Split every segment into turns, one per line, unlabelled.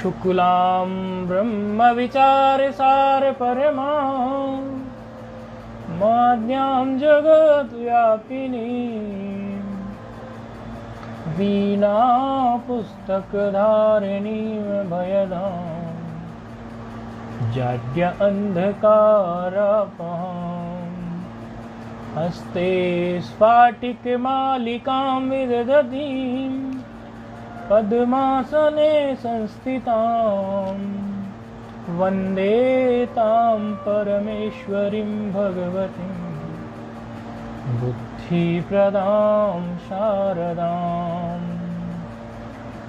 शुक्लां ब्रह्मविचारसारपरमां माद्यां जगद्व्यापिनीं वीणापुस्तकधारिणीं भयदां जाड्य अन्धकारापहां हस्ते स्फाटिकमालिकां विदधतीं पद्मासने संस्थितां वन्दे तां परमेश्वरीं भगवतीं बुद्धिप्रदां शारदां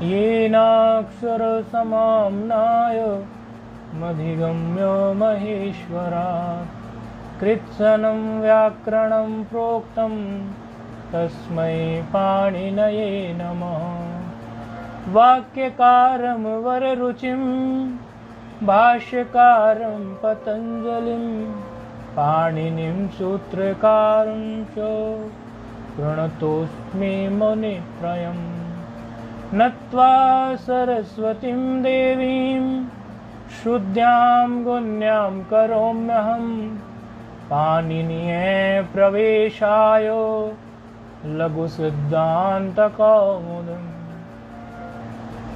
येनाक्षरसमाम्नाय मधिगम्य महेश्वरात् कृत्स्नं व्याकरणं प्रोक्तं तस्मै पाणिनये नमः। वाक्यकारं वररुचिं भाष्यकारं पतञ्जलिं पाणिनिं सूत्रकारं च प्रणतोऽस्मि मुनित्रयम् नत्वा सरस्वतीं देवीं शुद्ध्यां गुण्यां करोम्यहं पाणिनीये प्रवेशाय लघुसिद्धान्तकौमुदीम्।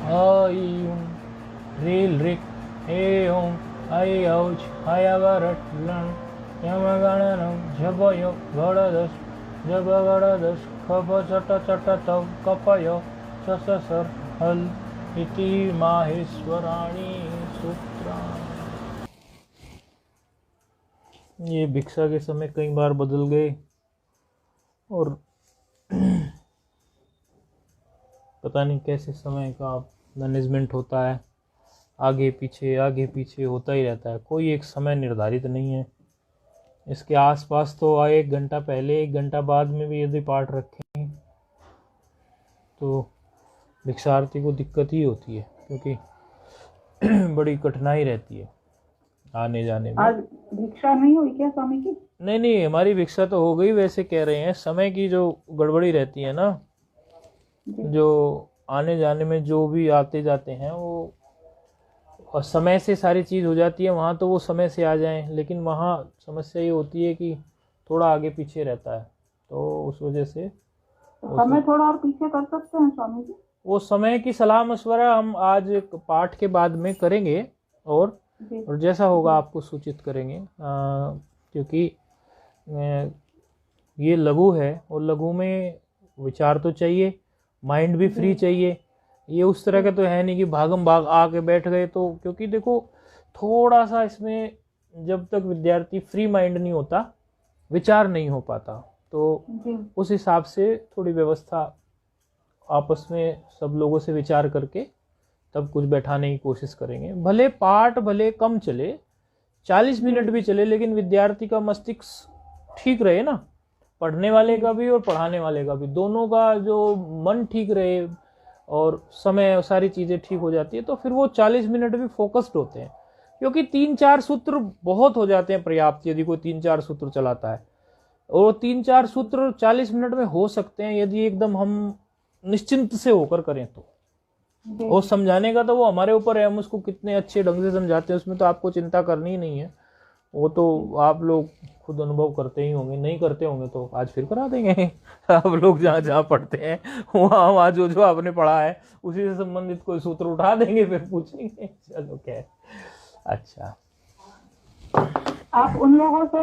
ऐं ह्रीं ऋक् ऐं ऐऔच ऐवरट् लण् यमगणनं झपयो गणदस् जपगणदस् खप चट चट तौ कपयो सससर हल इति माहेश्वराणि सूत्राणि। ये भिक्षा के समय कई बार बदल गए और पता नहीं कैसे समय का मैनेजमेंट होता है, आगे पीछे होता ही रहता है, कोई एक समय निर्धारित नहीं है। इसके आसपास तो 1 घंटा पहले 1 घंटा बाद में भी यदि पाठ रखें तो भिक्षार्थी को दिक्कत ही होती है, क्योंकि बड़ी कठिनाई रहती है आने जाने में।
आज भिक्षा नहीं हुई क्या स्वामी की?
नहीं, हमारी भिक्षा तो हो गई, वैसे कह रहे हैं समय की जो गड़बड़ी रहती है ना, जो आने जाने में जो भी आते जाते हैं वो और समय से सारी चीज़ हो जाती है, वहाँ तो वो समय से आ जाएं, लेकिन वहाँ समस्या ये होती है कि थोड़ा आगे पीछे रहता है, तो उस वजह से
समय थोड़ा और पीछे कर सकते हैं स्वामी जी। वो
समय की सलाह मशवरा हम आज पाठ के बाद में करेंगे और जैसा होगा आपको सूचित करेंगे, क्योंकि ये लघु है और लघु में विचार तो चाहिए, माइंड भी फ्री चाहिए। ये उस तरह का तो है नहीं कि भागम भाग आके बैठ गए, तो क्योंकि देखो थोड़ा सा इसमें जब तक विद्यार्थी फ्री माइंड नहीं होता विचार नहीं हो पाता, तो उस हिसाब से थोड़ी व्यवस्था आपस में सब लोगों से विचार करके तब कुछ बैठाने की कोशिश करेंगे। भले पाठ भले कम चले, 40 मिनट भी चले, लेकिन विद्यार्थी का मस्तिष्क ठीक रहे ना, पढ़ने वाले का भी और पढ़ाने वाले का भी, दोनों का जो मन ठीक रहे और समय और सारी चीज़ें ठीक हो जाती है, तो फिर वो 40 मिनट भी फोकस्ड होते हैं। क्योंकि 3-4 सूत्र बहुत हो जाते हैं पर्याप्त, यदि कोई 3-4 सूत्र चलाता है, और 3-4 सूत्र 40 मिनट में हो सकते हैं यदि एकदम हम निश्चिंत से होकर करें तो। और समझाने का तो वो हमारे ऊपर है, हम उसको कितने अच्छे ढंग से समझाते हैं, उसमें तो आपको चिंता करनी ही नहीं है, वो तो आप लोग खुद अनुभव करते ही होंगे। नहीं करते होंगे तो आज फिर करा देंगे। आप लोग जहाँ जहाँ पढ़ते हैं वहाँ जो आपने पढ़ा है उसी से संबंधित कोई सूत्र उठा देंगे, फिर पूछेंगे। चलो क्या है। अच्छा,
आप उन लोगों से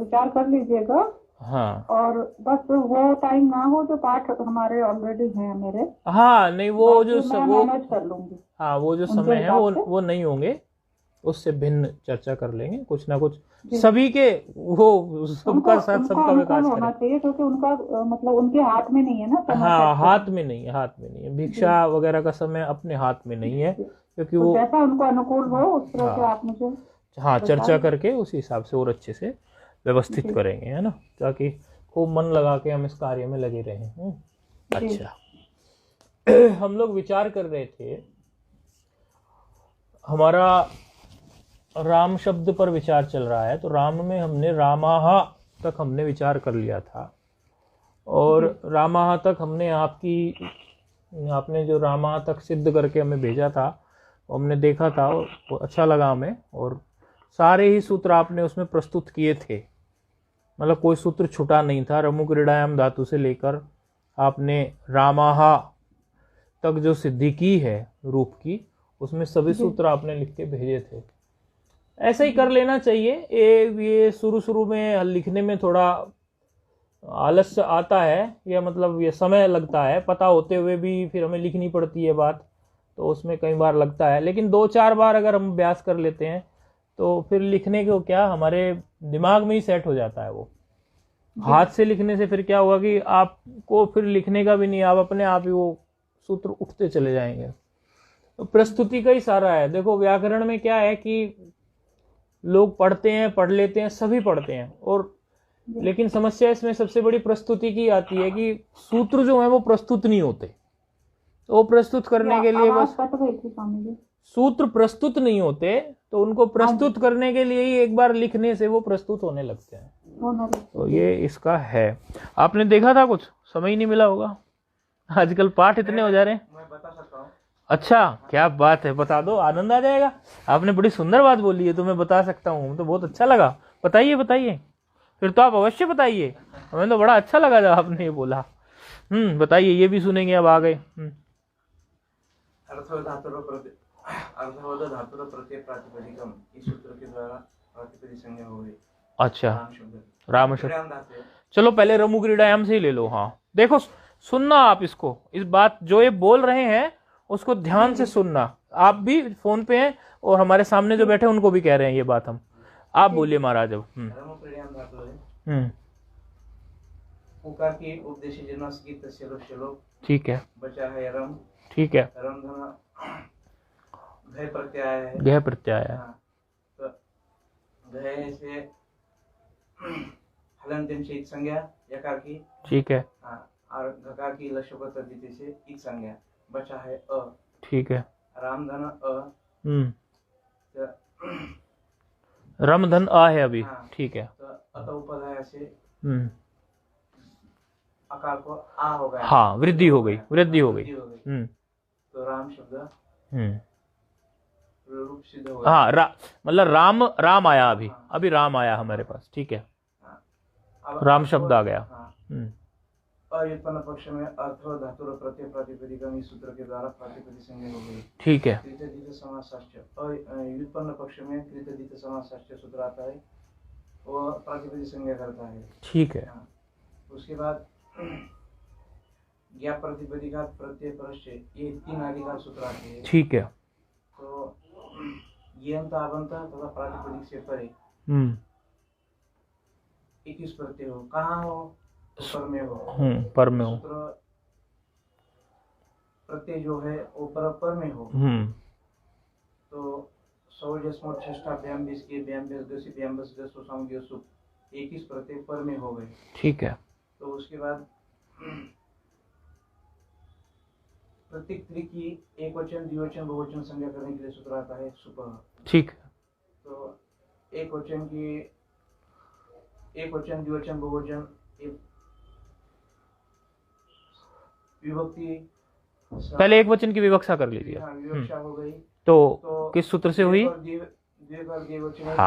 विचार कर लीजिएगा।
हाँ,
और बस वो टाइम ना हो जो पाठ हमारे ऑलरेडी हैं मेरे।
हाँ, नहीं वो जो
वो मैनेज कर लूंगी।
हाँ, वो जो समय है वो नहीं होंगे, उससे भिन्न चर्चा कर लेंगे, कुछ ना कुछ सभी के वो सबका साथ सबका विकास
होना चाहिए, क्योंकि उनका मतलब उनके हाथ में नहीं है ना।
हाँ, हाथ में नहीं है भिक्षा वगैरह का समय अपने हाथ में नहीं है, क्योंकि वो
जैसा उनको अनुकूल हो उस तरह से आप मुझे
चर्चा करके उसी हिसाब से और अच्छे से व्यवस्थित करेंगे, है ना, ताकि खूब मन लगा के हम इस कार्य में लगे रहें। अच्छा, हम लोग विचार कर रहे थे, हमारा राम शब्द पर विचार चल रहा है, तो राम में हमने रामाहा तक हमने विचार कर लिया था, और रामाहा तक हमने आपने जो रामाहा तक सिद्ध करके हमें भेजा था, वो हमने देखा था और वो अच्छा लगा हमें, और सारे ही सूत्र आपने उसमें प्रस्तुत किए थे, मतलब कोई सूत्र छुटा नहीं था। रमु क्रीडायाम धातु से लेकर आपने रामाहा तक जो सिद्धि की है रूप की, उसमें सभी सूत्र आपने लिख के भेजे थे। ऐसा ही कर लेना चाहिए। ये शुरू शुरू में लिखने में थोड़ा आलस्य आता है, या मतलब ये समय लगता है, पता होते हुए भी फिर हमें लिखनी पड़ती है बात, तो उसमें कई बार लगता है। लेकिन 2-4 बार अगर हम अभ्यास कर लेते हैं तो फिर लिखने को क्या हमारे दिमाग में ही सेट हो जाता है वो। हाथ से लिखने से फिर क्या होगा कि आपको फिर लिखने का भी नहीं, आप अपने आप ही वो सूत्र उठते चले जाएंगे। तो प्रस्तुति का ही सारा है। देखो व्याकरण में क्या है कि लोग पढ़ते हैं, पढ़ लेते हैं, सभी पढ़ते हैं, और लेकिन समस्या इसमें सबसे बड़ी प्रस्तुति की आती है कि सूत्र जो है वो प्रस्तुत नहीं होते। तो वो प्रस्तुत करने के लिए बस सूत्र प्रस्तुत नहीं होते, तो उनको प्रस्तुत करने के लिए ही एक बार लिखने से वो प्रस्तुत होने लगते हैं। तो ये इसका है। आपने देखा था, कुछ समय ही नहीं मिला होगा, आजकल पाठ इतने हो जा रहे हैं।
मैं बता सकता हूँ।
अच्छा, क्या बात है, बता दो, आनंद आ जाएगा। आपने बड़ी सुंदर बात बोली है, तो मैं बता सकता हूँ, तो बहुत अच्छा लगा। बताइए बताइए, फिर तो आप अवश्य बताइए, हमें तो बड़ा अच्छा लगा जब आपने ये बोला। बताइए, ये भी सुनेंगे अब आ गए।
अर्थवद धातुर प्रत्यय प्रातिपदिकम इस सूत्र के द्वारा प्रातिपदिक संज्ञा हो गई।
अच्छा, राम शब्द। चलो पहले रमु क्रीडायाम से ही ले लो। हाँ देखो, सुनना आप इसको, इस बात जो ये बोल रहे हैं उसको ध्यान से सुनना। आप भी फोन पे हैं और हमारे सामने जो बैठे उनको भी कह रहे हैं ये बात हम। आप बोलिए महाराज अब।
रमु क्रीडायाम धातु है। उकार की उपदेश जन्मास की तस्यलो शलो। ठीक है। बचा है रम। ठीक है। रम धना घय प्रत्यय है। घय प्रत्यय है। तो घय से हलंतिम से एक संज्ञा यकार की। ठीक है। और घकार की लक्ष्य तद्धिति से एक संज्ञा बचा है अ। ठीक है। रामधन अ।
रामधन अ है अभी। ठीक है।
तो अत उपधाय से अकार को आ हो गया।
हाँ, वृद्धि हो गई, वृद्धि हो गई।
तो राम शब्द रूप सिद्ध हो गया।
हाँ, मतलब राम, राम आया अभी। अभी राम आया हमारे पास। ठीक है, राम शब्द आ गया।
अयुत्पन्न पक्ष में अर्थ धातु प्रत्यय प्रातिपदिकम इस सूत्र के द्वारा प्रातिपदिक संज्ञा हो गई।
ठीक है।
कृतधित समासाश्च। अयुत्पन्न पक्ष में कृतधित समासाश्च सूत्र आता है, वो प्रातिपदिक संज्ञा करता है। ठीक है। उसके बाद ज्ञा प्रातिपदिका प्रत्यय परस्य, ये 3 अधिकार सूत्र आते हैं। ठीक है। तो यंत आवंत तथा प्रातिपदिक से परे 21 प्रत्यय हो, कहाँ हो? पर में हो।
पर में हो।
सूत्र प्रत्यय जो है वो पर में हो। तो सौजस्मोट छष्टा व्याम बीस के व्याम बेस गसी व्याम बस गस सुसाम गसु 21 प्रत्यय पर में हो गए। ठीक है। तो उसके बाद प्रत्येक त्रि की एक वचन, द्विवचन, बहुवचन संज्ञा करने के लिए सूत्र आता है सुपह। ठीक है। तो एक वचन, द्विवचन, बहुवचन, विभक्ति।
पहले एक वचन की विवक्षा कर लीजिए।
हाँ, विवक्षा हो गई।
तो किस सूत्र से हुई?
हाँ,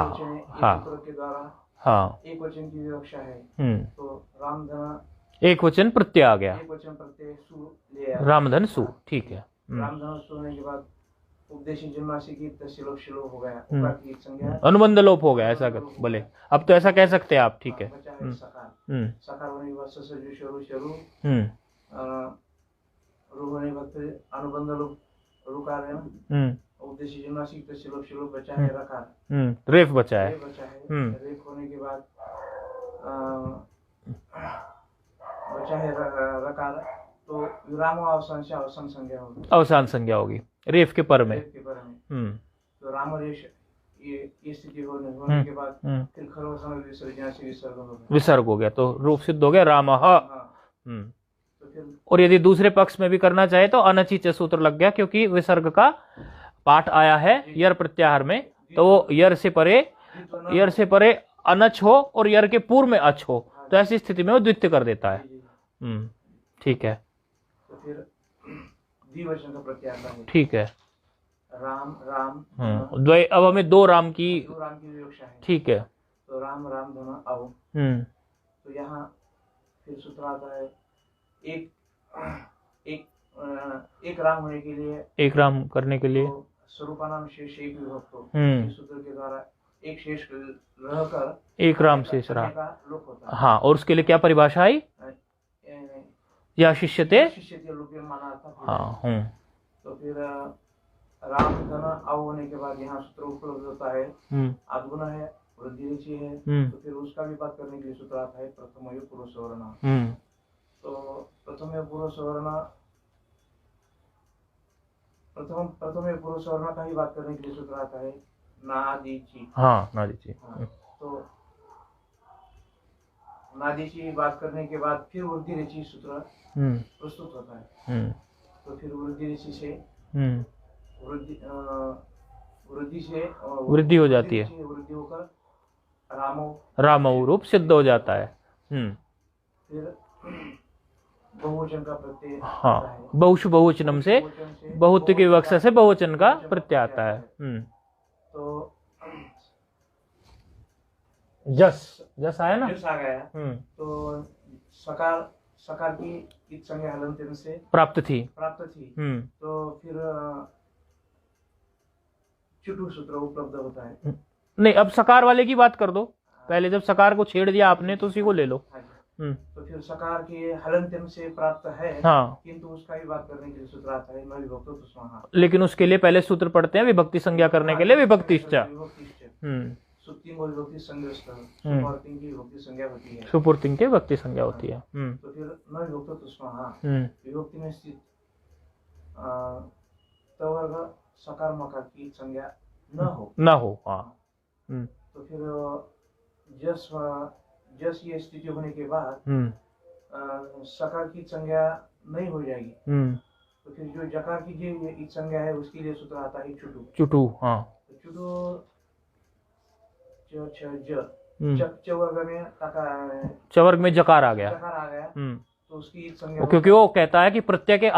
सूत्र के द्वारा
हाँ,
एक वचन की विवक्षा है। तो रामधन
एक वचन प्रत्यय आ गया।
एक वचन प्रत्यय सु ले आया।
रामधन सु। ठीक है।
रामधन सु होने के बाद उपदेश जन्मासी की तस्लोक शिलो हो गया। उकार की संज्ञा
अनुबंध लोप हो गया, ऐसा कर बोले। अब तो ऐसा कह सकते हैं आप। ठीक है।
बचा है सकार। सकार होने के बाद ससजु शरु शरु रू होने के बाद अनुबंध लोप रुकार है ना। उपदेश जन्मासी की तस्लोक शिलो बचा है रकार।
रेफ बचा है।
रेफ होने के बाद बचा है रकार। तो विराम अवसान से अवसान संज्ञा होगी। अवसान संज्ञा होगी रेफ के पर में। तो राम रेश ये स्थिति होने के बाद फिर खरवसन विसर्जन से विसर्ग हो गया। तो रूप सिद्ध हो गया रामः। तो फिर और यदि दूसरे पक्ष में भी करना चाहे तो अनचिच सूत्र लग गया, क्योंकि विसर्ग का पाठ आया है यर प्रत्याहार में। तो वो यर से परे अनच हो और यर के पूर्व में अच हो, तो ऐसी स्थिति में वो द्वितीय कर देता है। ठीक है। तो फिर द्विवचन का प्रत्यय आता है।
ठीक है।
राम राम
द्वय, अब हमें दो राम की,
दो राम की विवक्षा है।
ठीक है।
तो राम राम धन अव। तो यहाँ फिर सूत्र आता है एक एक एक राम होने के लिए,
एक राम करने के लिए
तो स्वरूपानाम शेष एक विभक्त हो।
हम्म।
इस सूत्र के द्वारा एक शेष रहकर
एक राम शेष
अन्य
राम,
का लोप होता है।
हाँ। और उसके लिए क्या परिभाषा आई? या शिष्यते,
शिष्यते लोपे माना था।
हाँ।
तो फिर राम धन अव होने के बाद यहाँ सूत्र उपलब्ध होता है आद्गुण है, वृद्धि रुचि है। तो फिर उसका भी बात करने के लिए सूत्र आता है प्रथम पूर्व सवर्ण। तो प्रथम पूर्व सवर्ण, प्रथम पूर्व सवर्ण का ही बात करने के लिए सूत्र आता है नादीची।
हाँ, नादीची।
तो नादीची बात करने के बाद फिर वृद्धि रुचि सूत्र प्रस्तुत होता है। तो फिर वृद्धि रुचि से वृद्धि हो जाती है, वृद्धि होकर
रामो रूप सिद्ध हो जाता है।
फिर बहुवचन का प्रत्यय,
हाँ, बहुवचनम से, बहुत की विवक्षा से बहुवचन का प्रत्यय आता है।
तो
जस आया ना,
जस आ गया। तो सकार की इत संज्ञा हलंत से
प्राप्त थी।
तो फिर चुटु सूत्र उपलब्ध होता है।
नहीं, अब सकार वाले की बात कर दो पहले। जब सकार को छेड़ दिया आपने तो उसी को ले लो।
तो फिर सकार के हलंत्यम से प्राप्त है,
हाँ,
किंतु उसका भी बात करने के लिए सूत्र आता है न विभक्तो तस्माहा।
लेकिन उसके लिए पहले सूत्र पढ़ते हैं विभक्ति संज्ञा करने के लिए, विभक्तिश्च।
सुप्तिंग और विभक्ति संज्ञस्थ, सुपूर्तिंग की विभक्ति संज्ञा होती है।
सुपूर्तिंग की विभक्ति संज्ञा होती है।
तो फिर न विभक्तो तस्माहा, विभक्ति में स्थित तवर्ग सकार मकार की संज्ञा न हो।
हाँ।
तो फिर जस ये स्थिति होने के बाद सकार की संज्ञा नहीं हो जाएगी। तो फिर जो जकार की जो ये संज्ञा है उसके लिए सूत्र आता है चुटु। हाँ। तो चुटु
चवर्ग में जकार आ गया।
तो उसकी संज्ञा,
क्योंकि वो कहता है कि प्रत्यय के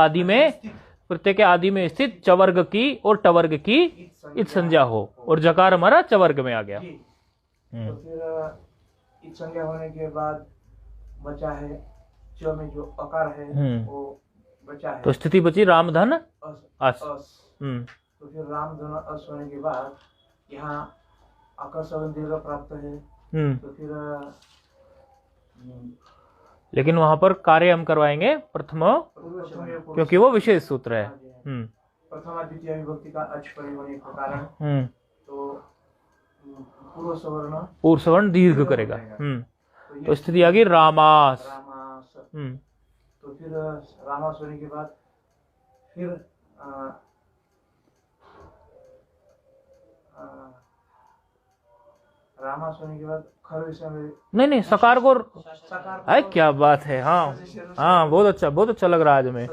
आदि में स्थित चवर्ग की और टवर्ग की इत संज्ञा हो, और जकार हमारा चवर्ग में आ गया।
तो फिर इत संज्ञा होने के बाद बचा है च में जो अकार है वो बचा है।
तो स्थिति बची रामधन अस।
तो फिर रामधन अस होने के बाद यहाँ अकार सवन दीर्घ प्राप्त है। तो फिर
लेकिन वहां पर कार्य हम करवाएंगे प्रथम, क्योंकि वो विशेष सूत्र है।
प्रथम द्वितीय विभक्ति का अच परे होने के कारण तो पूर्व सवर्ण
दीर्घ करेगा। तो स्थिति आ गई रामास।
तो फिर रामास होने के बाद फिर रामास होने के बाद
नहीं, सकार को, अरे क्या बात है। हाँ, बहुत अच्छा लग रहा है आज हमें।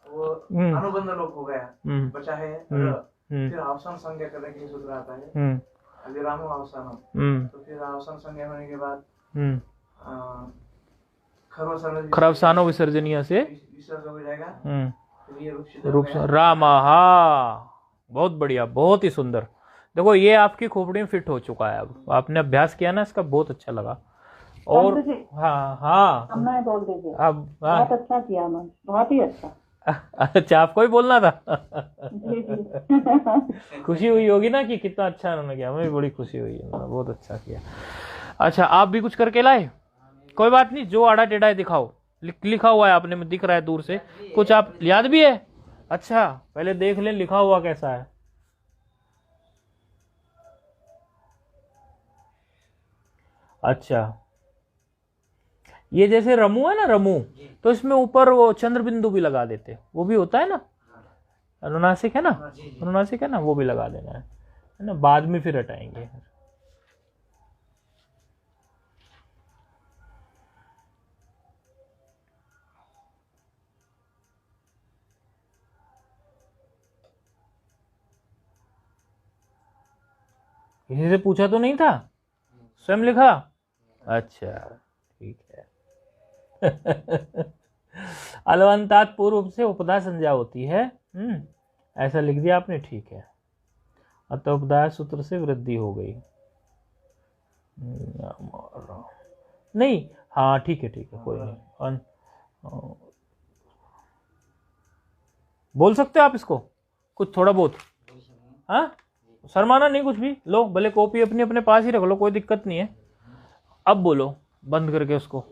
वो अनुबंध लोप हो गया, बचा है फिर अवसान संज्ञा करने के लिए सूत्र आता है अविरामो अवसानम। तो फिर अवसान संज्ञा होने के बाद
खरवसानो विसर्जनीय से
विसर्जन हो जाएगा। फिर ये
रूप रामा। बहुत बढ़िया, बहुत ही सुंदर। देखो ये आपकी खोपड़ी में फिट हो चुका है। अब आपने अभ्यास किया ना इसका, बहुत अच्छा लगा। और हाँ,
बोल दीजिए।
अब
बहुत अच्छा किया उन्होंने, बहुत ही अच्छा।
अच्छा, आपको ही बोलना था।
जी।
खुशी हुई होगी ना कि कितना अच्छा उन्होंने किया। हमें भी बड़ी खुशी हुई है, बहुत अच्छा किया। अच्छा, आप भी कुछ करके लाए? कोई बात नहीं, जो आड़ा टेढ़ा है दिखाओ। लिखा हुआ है आपने, दिख रहा है दूर से। कुछ आप याद भी है? अच्छा, पहले देख लें लिखा हुआ कैसा है। अच्छा, ये जैसे रमू है ना, रमू, तो इसमें ऊपर वो चंद्र बिंदु भी लगा देते, वो भी होता है ना। अनुनासिक है ना, अनुनासिक है ना, वो भी लगा देना है ना, बाद में फिर हटाएंगे। किसी से पूछा तो नहीं था? स्वयं लिखा? अच्छा, ठीक है। अलवंतात पूर्व से उपधा संज्ञा होती है। ऐसा लिख दिया आपने, ठीक है। अतः उपधाय सूत्र से वृद्धि हो गई। नहीं, हाँ ठीक है, कोई नहीं। बोल सकते हो आप इसको कुछ थोड़ा बहुत? हाँ, शर्माना नहीं कुछ भी। लो, भले कॉपी अपनी अपने पास ही रख लो, कोई दिक्कत नहीं है। अब बोलो, बंद करके, उसको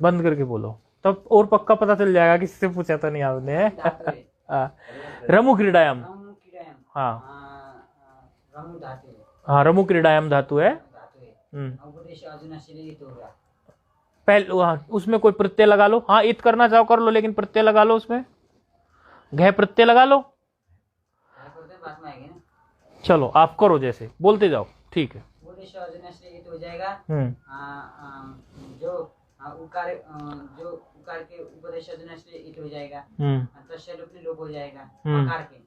बंद करके बोलो, तब और पक्का पता चल जाएगा कि किससे पूछा था नहीं आपने। रमु क्रीडायाम, हाँ हाँ, रमु क्रीडायाम धातु है। पहले हाँ, उसमें कोई प्रत्यय लगा लो। हाँ, इत करना चाहो कर लो, लेकिन प्रत्यय लगा लो, उसमें घय प्रत्यय लगा लो। चलो आप करो, जैसे बोलते जाओ, ठीक है।
हो जाएगा। जो उकार के उपदेश हो जाएगा, लोप हो जाएगा। आकार के,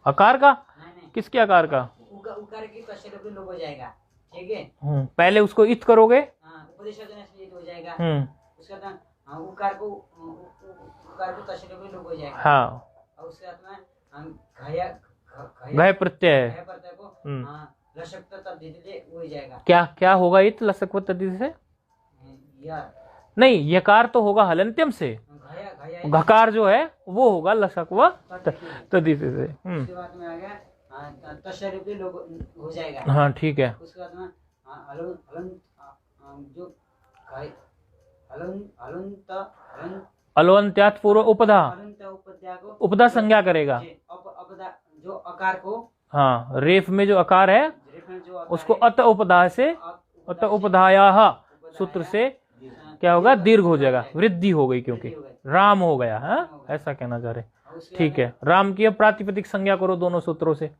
आकार का?
नहीं,
किसके आकार का?
उकार की तस्य लोप हो जाएगा, ठीक है।
पहले उसको इत करोगे,
उपदेश हो जाएगा। उसके बाद उकार को तस्य लोप हो जाएगा।
हाँ,
और उसके बाद में
घय प्रत्यय
को लसक तद्धिति हो जाएगा।
क्या होगा इत लसक तद्धिति से? नहीं, यकार तो होगा हलंत्यम से, घकार जो है वो होगा लसक व तद्धिति से।
उसके बाद में आ गया तस्य लोप हो जाएगा।
हाँ ठीक है।
उसके बाद में जो
अलवंत्यात् पूर्व उपधा, उपधा संज्ञा करेगा।
जो आकार को,
हाँ, रेफ में जो आकार है उसको अत उपधा से, अत उपधायाः सूत्र से क्या होगा? दीर्घ हो जाएगा, वृद्धि हो गई, क्योंकि राम हो गया। हाँ, ऐसा कहना चाह रहे, ठीक है। राम की अब प्रातिपदिक संज्ञा करो दोनों सूत्रों से।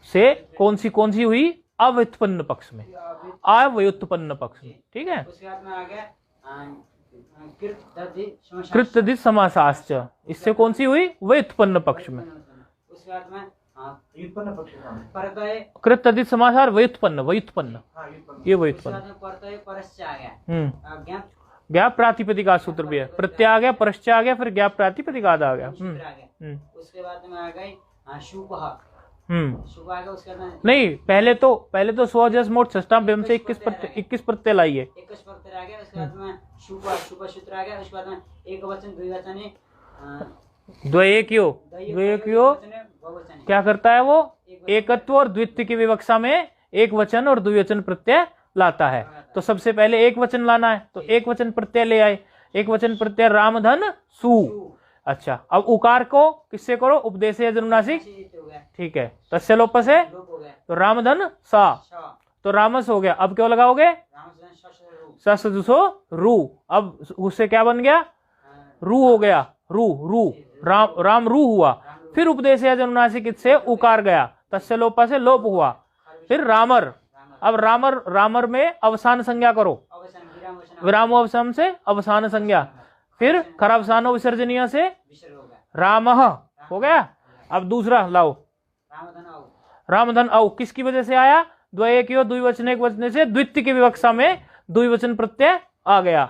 से कौन सी हुई? अव्युत्पन्न पक्ष में, अव्युत्पन्न पक्ष में, ठीक है। कृत तद्धित समासाश्च, इससे कौन सी हुई? व्युत्पन्न पक्ष में। कृत तद्धित समासार व्युत्पन्न, ये व्युत्पन्न। ज्ञाप प्रातिपदिका सूत्र भी है। प्रत्यय आ गया, परश्च आ गया, फिर ज्ञाप प्रातिपदिकाद आ गया।
उसके बाद में आ गई शुभ।
नहीं, पहले तो स्वजस मोट षष्ठाम व्यम से 21 प्रत्यय लाइए।
21 प्रत्यय आ गया। उसके बाद में शुभ सूत्र आ गया। उसके बाद में एक वचन, द्विवचन,
द्वयेक्यो क्या करता है वो? एकत्व और द्वित्व की विवक्षा में एक वचन और द्विवचन प्रत्यय लाता है। तो सबसे पहले एक वचन लाना है, तो एक वचन प्रत्यय ले आए। एक वचन प्रत्यय रामधन सु। अच्छा, अब उकार को किससे करो? उपदेश जनुनासिक, ठीक है। तस्य लोप से तो रामधन सा, तो रामस हो गया। अब क्यों लगाओगे? ससो रू। अब उससे क्या बन गया? रू हो गया, रू राम रू हुआ। फिर उपदेश जनुनासिक से उकार गया, तस्य लोप से लोप हुआ, फिर रामर। अब रामर में अवसान संज्ञा करो, विराम अवसान से अवसान संज्ञा, फिर खरावसानो विसर्जनीय से रामः हो गया। अब दूसरा लाओ, रामधन औ। किसकी वजह से आया? द्वयेक्यो द्विवचन एक वचन से द्वित्व की विवक्षा में द्विवचन प्रत्यय आ गया।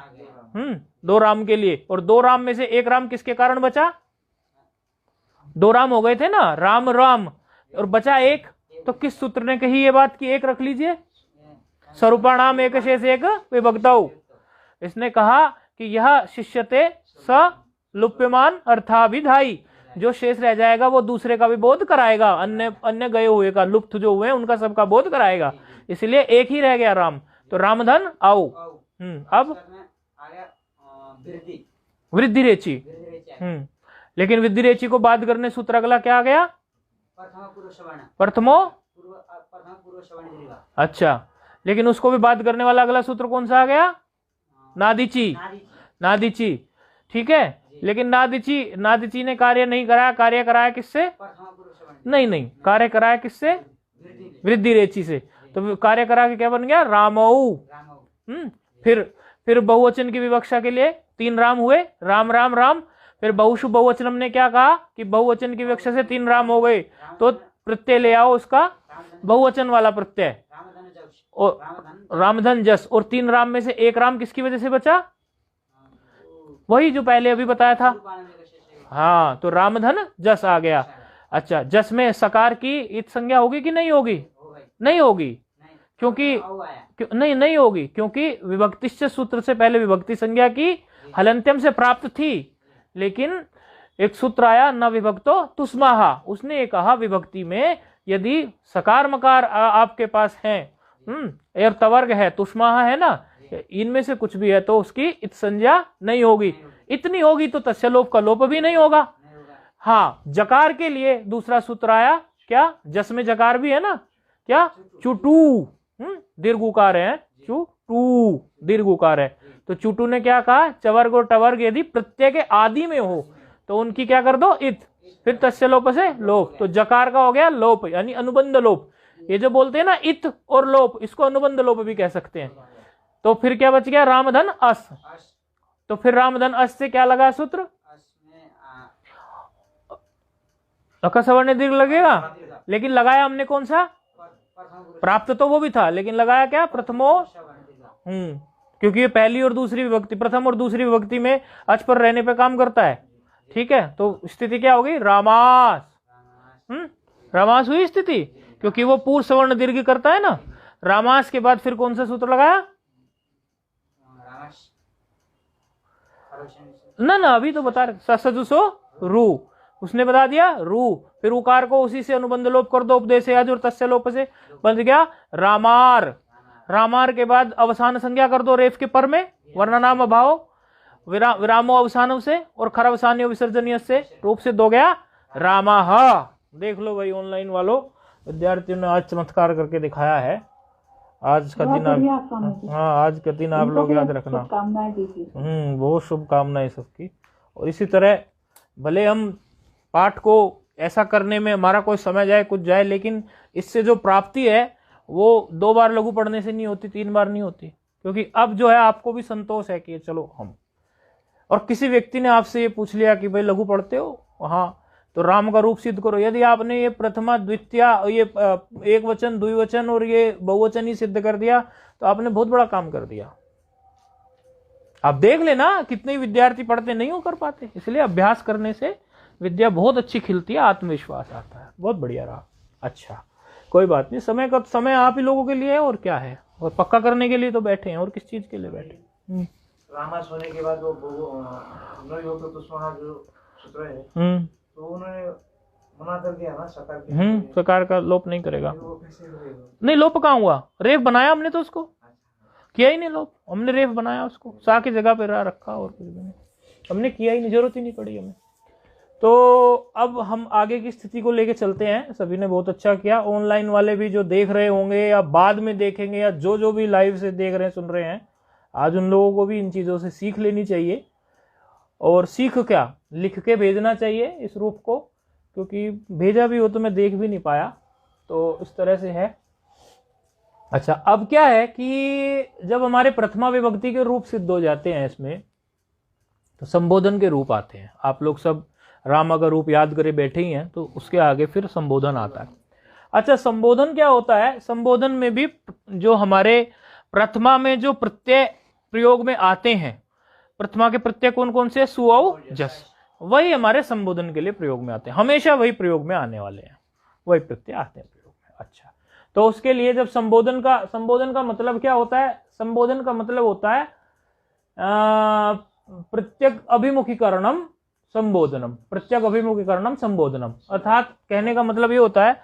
दो राम के लिए, और दो राम में से एक राम किसके कारण बचा? दो राम हो गए थे ना, राम और बचा एक। तो किस सूत्र ने कही ये बात की एक रख लीजिए? स्वरूपाणाम एक शेष एक विभक्तौ। इसने कहा कि यह शिष्यते स लुप्यमान अर्थाभिधायी, जो शेष रह जाएगा वो दूसरे का भी बोध कराएगा, अन्य गए हुए का, लुप्त जो हुए उनका सबका बोध कराएगा। इसलिए एक ही रह गया राम, तो रामधन आओ। अब वृद्धि रेची। लेकिन वृद्धि रेची को बाध करने सूत्र अगला क्या आ गया? प्रथमो। अच्छा, लेकिन उसको भी बाध करने वाला अगला सूत्र कौन सा आ गया? नादिची, ठीक है। लेकिन नादिची ने कार्य नहीं कराया। कार्य कराया किससे? नहीं, कार्य कराया किससे? वृद्धि रेची से। तो कार्य करा के क्या बन गया? रामऊ। फिर बहुवचन की विवक्षा के लिए 3 राम हुए, राम। फिर बहुशु बहुवचन ने क्या कहा कि बहुवचन की विवक्षा से 3 राम हो गए, तो प्रत्यय ले आओ उसका बहुवचन वाला प्रत्यय, और रामधन जस, और 3 राम में से 1 राम किसकी वजह से बचा? वही जो पहले अभी बताया था। हाँ, तो रामधन जस आ गया। अच्छा, जस में सकार की इत संज्ञा होगी कि नहीं होगी? नहीं होगी, क्योंकि नहीं होगी, क्योंकि विभक्तिश्च सूत्र से पहले विभक्ति संज्ञा की हलंत्यम से प्राप्त थी, लेकिन एक सूत्र आया न विभक्तो तुस्माहा, उसने ये कहा विभक्ति में यदि सकार मकार आपके पास है, और तवर्ग है, तुष्माहा है ना, इनमें से कुछ भी है तो उसकी इत संज्ञा नहीं होगी। इतनी होगी तो तस्य लोप का लोप भी नहीं होगा। हाँ, जकार के लिए दूसरा सूत्र आया, क्या? जस में जकार भी है ना, क्या? चुटू, दीर्घ उकार है, चुटू दीर्घ उकार है। तो चुटू ने क्या कहा? चवर्ग और टवर्ग यदि प्रत्यय के आदि में हो तो उनकी क्या कर दो? इत, फिर तस्य लोप से लोप। तो जकार का हो गया लोप, यानी अनुबंध लोप। ये जो बोलते हैं ना इत और लोप, इसको अनुबंध लोप भी कह सकते हैं। तो फिर क्या बच गया? रामधन अस। तो फिर रामधन अस से क्या लगा सूत्र? अकसवर्ण दीर्घ लगेगा, लेकिन लगाया हमने कौन सा? प्राप्त तो वो भी था, लेकिन लगाया क्या? प्रथमो। क्योंकि ये पहली और दूसरी विभक्ति, प्रथम और दूसरी विभक्ति में अच पर रहने पे काम करता है। ठीक है, तो स्थिति क्या होगी? रामास। रामास हुई स्थिति, क्योंकि वो पूर्व सवर्ण दीर्घ करता है ना। रामास के बाद फिर कौन सा सूत्र लगाया? ना अभी तो बता रहे, ससजुसो रू, उसने बता दिया रू। फिर उकार को उसी से अनुबंध लोप कर दो, उपदेश आज और तस्य लोप से बन गया रामार। रामार के बाद अवसान संज्ञा कर दो रेफ के पर में, वर्ण नाम अभाव, विरामो अवसानों से और खर अवसान्यो विसर्जनीय से रूप से दो गया रामा। देख लो भाई ऑनलाइन वालों, विद्यार्थियों ने आज चमत्कार करके दिखाया है। आज का दिन आप, हाँ आज का दिन आप लोग याद रखना। बहुत शुभकामनाएं सबकी। और इसी तरह भले हम पाठ को ऐसा करने में हमारा कोई समय जाए कुछ जाए, लेकिन इससे जो प्राप्ति है वो 2 बार लघु पढ़ने से नहीं होती, 3 बार नहीं होती। क्योंकि अब जो है आपको भी संतोष है कि चलो हम, और किसी व्यक्ति ने आपसे ये पूछ लिया कि भाई लघु पढ़ते हो? हाँ, तो राम का रूप सिद्ध करो। यदि आपने ये प्रथमा द्वितीया, ये एक वचन द्विवचन और ये बहुवचन ही सिद्ध कर दिया तो आपने बहुत बड़ा काम कर दिया। आप देख लेना कितने विद्यार्थी पढ़ते नहीं हो कर पाते। इसलिए अभ्यास करने से विद्या बहुत अच्छी खिलती है, आत्मविश्वास आता है। बहुत बढ़िया रहा। अच्छा, कोई बात नहीं, समय का समय आप ही लोगों के लिए है और क्या है, और पक्का करने के लिए तो बैठे हैं, और किस चीज के लिए बैठे?
रामास होने के बाद वो जो सूत्र है तो उन्होंने मना कर दिया ना,
सकार का लोप नहीं करेगा। नहीं, लोप कहाँ हुआ? रेफ बनाया हमने तो उसको, किया ही नहीं लोप। हमने रेफ बनाया उसको, सा की जगह पे रखा, और कुछ भी नहीं हमने किया ही नहीं, जरूरत ही नहीं पड़ी हमें। तो अब हम आगे की स्थिति को लेके चलते हैं। सभी ने बहुत अच्छा किया। ऑनलाइन वाले भी जो देख रहे होंगे या बाद में देखेंगे, या जो भी लाइव से देख रहे हैं सुन रहे हैं, आज उन लोगों को भी इन चीज़ों से सीख लेनी चाहिए। और सीख क्या, लिख के भेजना चाहिए इस रूप को, क्योंकि भेजा भी हो तो मैं देख भी नहीं पाया। तो इस तरह से है। अच्छा, अब क्या है कि जब हमारे प्रथमा विभक्ति के रूप सिद्ध हो जाते हैं इसमें, तो संबोधन के रूप आते हैं। आप लोग सब रामा का रूप याद करे बैठे ही हैं, तो उसके आगे फिर संबोधन आता है। अच्छा, संबोधन क्या होता है? संबोधन में भी जो हमारे प्रथमा में जो प्रत्यय प्रयोग में आते हैं, प्रथमा के प्रत्यय कौन कौन से? सु औ जस, वही हमारे संबोधन के लिए प्रयोग में आते हैं। हमेशा वही प्रयोग में आने वाले हैं, वही प्रत्यय आते हैं प्रयोग में। अच्छा, तो उसके लिए जब संबोधन का मतलब क्या होता है? संबोधन का मतलब होता है प्रत्यक अभिमुखीकरणम संबोधनम, प्रत्यक अभिमुखीकरणम संबोधनम। अर्थात कहने का मतलब ये होता है,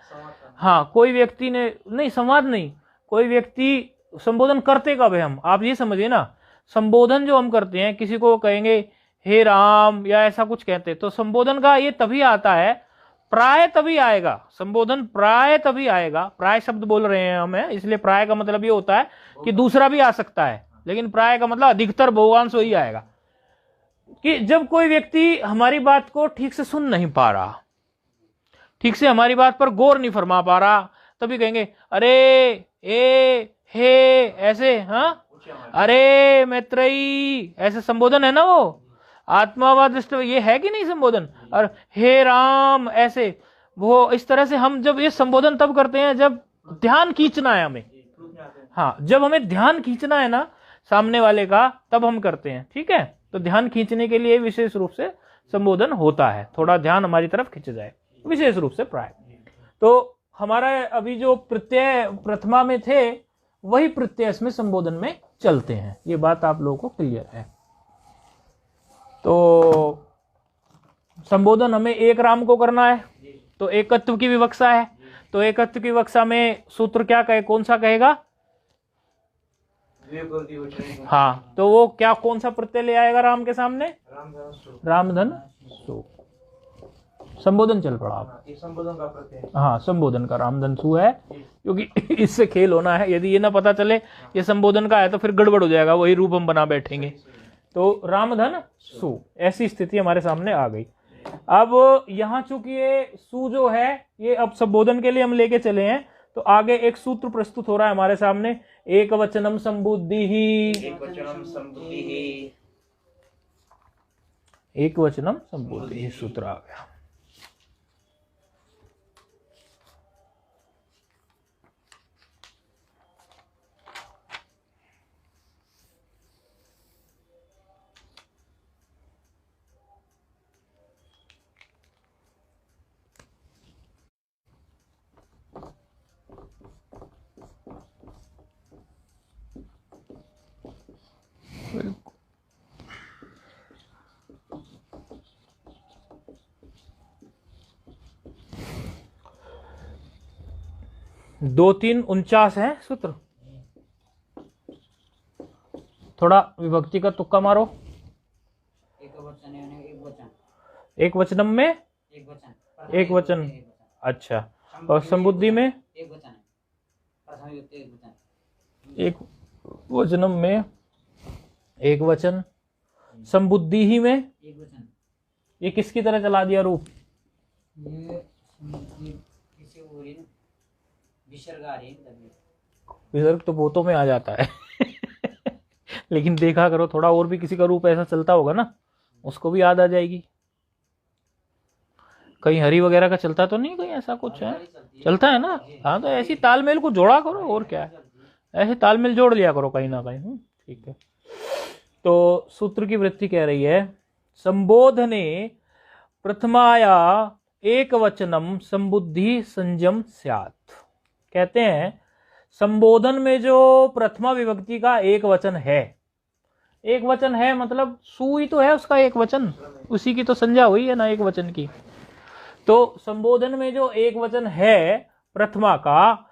हाँ, कोई व्यक्ति ने नहीं, संवाद नहीं, कोई व्यक्ति संबोधन करते कब है हम, आप ये समझिए ना। संबोधन जो हम करते हैं, किसी को कहेंगे हे राम या ऐसा कुछ कहते, तो संबोधन का ये तभी आता है, प्राय तभी आएगा संबोधन, प्राय तभी आएगा। प्राय शब्द बोल रहे हैं हम, इसलिए प्राय का मतलब ये होता है कि दूसरा भी आ सकता है, लेकिन प्राय का मतलब अधिकतर बहुवांश ही आएगा। कि जब कोई व्यक्ति हमारी बात को ठीक से सुन नहीं पा रहा, ठीक से हमारी बात पर गौर नहीं फरमा पा रहा, तभी कहेंगे अरे ए हे ऐसे, हाँ, अरे मैत्रेयी, ऐसे संबोधन है ना वो, आत्मावाद ये है कि नहीं संबोधन। और हे राम ऐसे, वो इस तरह से हम जब ये संबोधन तब करते हैं जब ध्यान खींचना है हमें, हाँ, जब हमें ध्यान खींचना है ना सामने वाले का तब हम करते हैं, ठीक है। तो ध्यान खींचने के लिए विशेष रूप से संबोधन होता है, थोड़ा ध्यान हमारी तरफ खींच जाए, विशेष रूप से प्राय। तो हमारा अभी जो प्रत्यय प्रथमा में थे वही प्रत्यय इसमें संबोधन में चलते हैं, ये बात आप लोगों को क्लियर है। तो संबोधन हमें एक राम को करना है, तो एकत्व की विवक्षा है, तो एकत्व की विवक्षा में सूत्र क्या कहे, कौन सा कहेगा? हाँ, तो वो क्या कौन सा प्रत्यय ले आएगा राम के सामने? रामधन सु। संबोधन चल पड़ा आप,
संबोधन का प्रत्यय।
हाँ, संबोधन का रामधन सु है, क्योंकि इससे खेल होना है। यदि ये ना पता चले ये संबोधन का है तो फिर गड़बड़ हो जाएगा, वही रूप हम बना बैठेंगे। तो रामधन सु, ऐसी स्थिति हमारे सामने आ गई। अब यहाँ चूंकि ये सु जो है ये अब संबोधन के लिए हम लेके चले हैं, तो आगे एक सूत्र प्रस्तुत हो रहा है हमारे सामने, एक वचनम संबुद्धि ही, एक वचनम संबुद्धि ही सूत्र आ गया। दो तीन 49 है सूत्र, थोड़ा विभक्ति का तुक्का मारो।
एक वचन यानी एक वचन,
एक वचनम में
एक वचन,
एक वचन, अच्छा। और संबुद्धि में
एक वचन है, प्रथम युक्त एक वचन,
एक वचनम में एक वचन, संबुद्धि ही में
एक वचन।
ये किसकी तरह चला दिया रूप?
ये किसी और ही विसर्ग आ रही है,
विसर्ग तो बोतों में आ जाता है लेकिन देखा करो थोड़ा और भी किसी का रूप ऐसा चलता होगा ना, उसको भी याद आ जाएगी। कहीं हरी वगैरह का चलता तो नहीं, कहीं ऐसा कुछ है, चलता है ना? हाँ, तो ऐसी तालमेल को जोड़ा करो, और क्या है, ऐसे तालमेल जोड़ लिया करो कहीं ना कहीं। ठीक है। तो सूत्र की वृत्ति कह रही है, संबोधने प्रथमाया एक वचनम संबुद्धि संजम स्यात्। कहते हैं संबोधन में जो प्रथमा विभक्ति का एक वचन है, एक वचन है मतलब सु ही तो है उसका एक वचन, उसी की तो संज्ञा हुई है ना एक वचन की। तो संबोधन में जो एक वचन है प्रथमा का,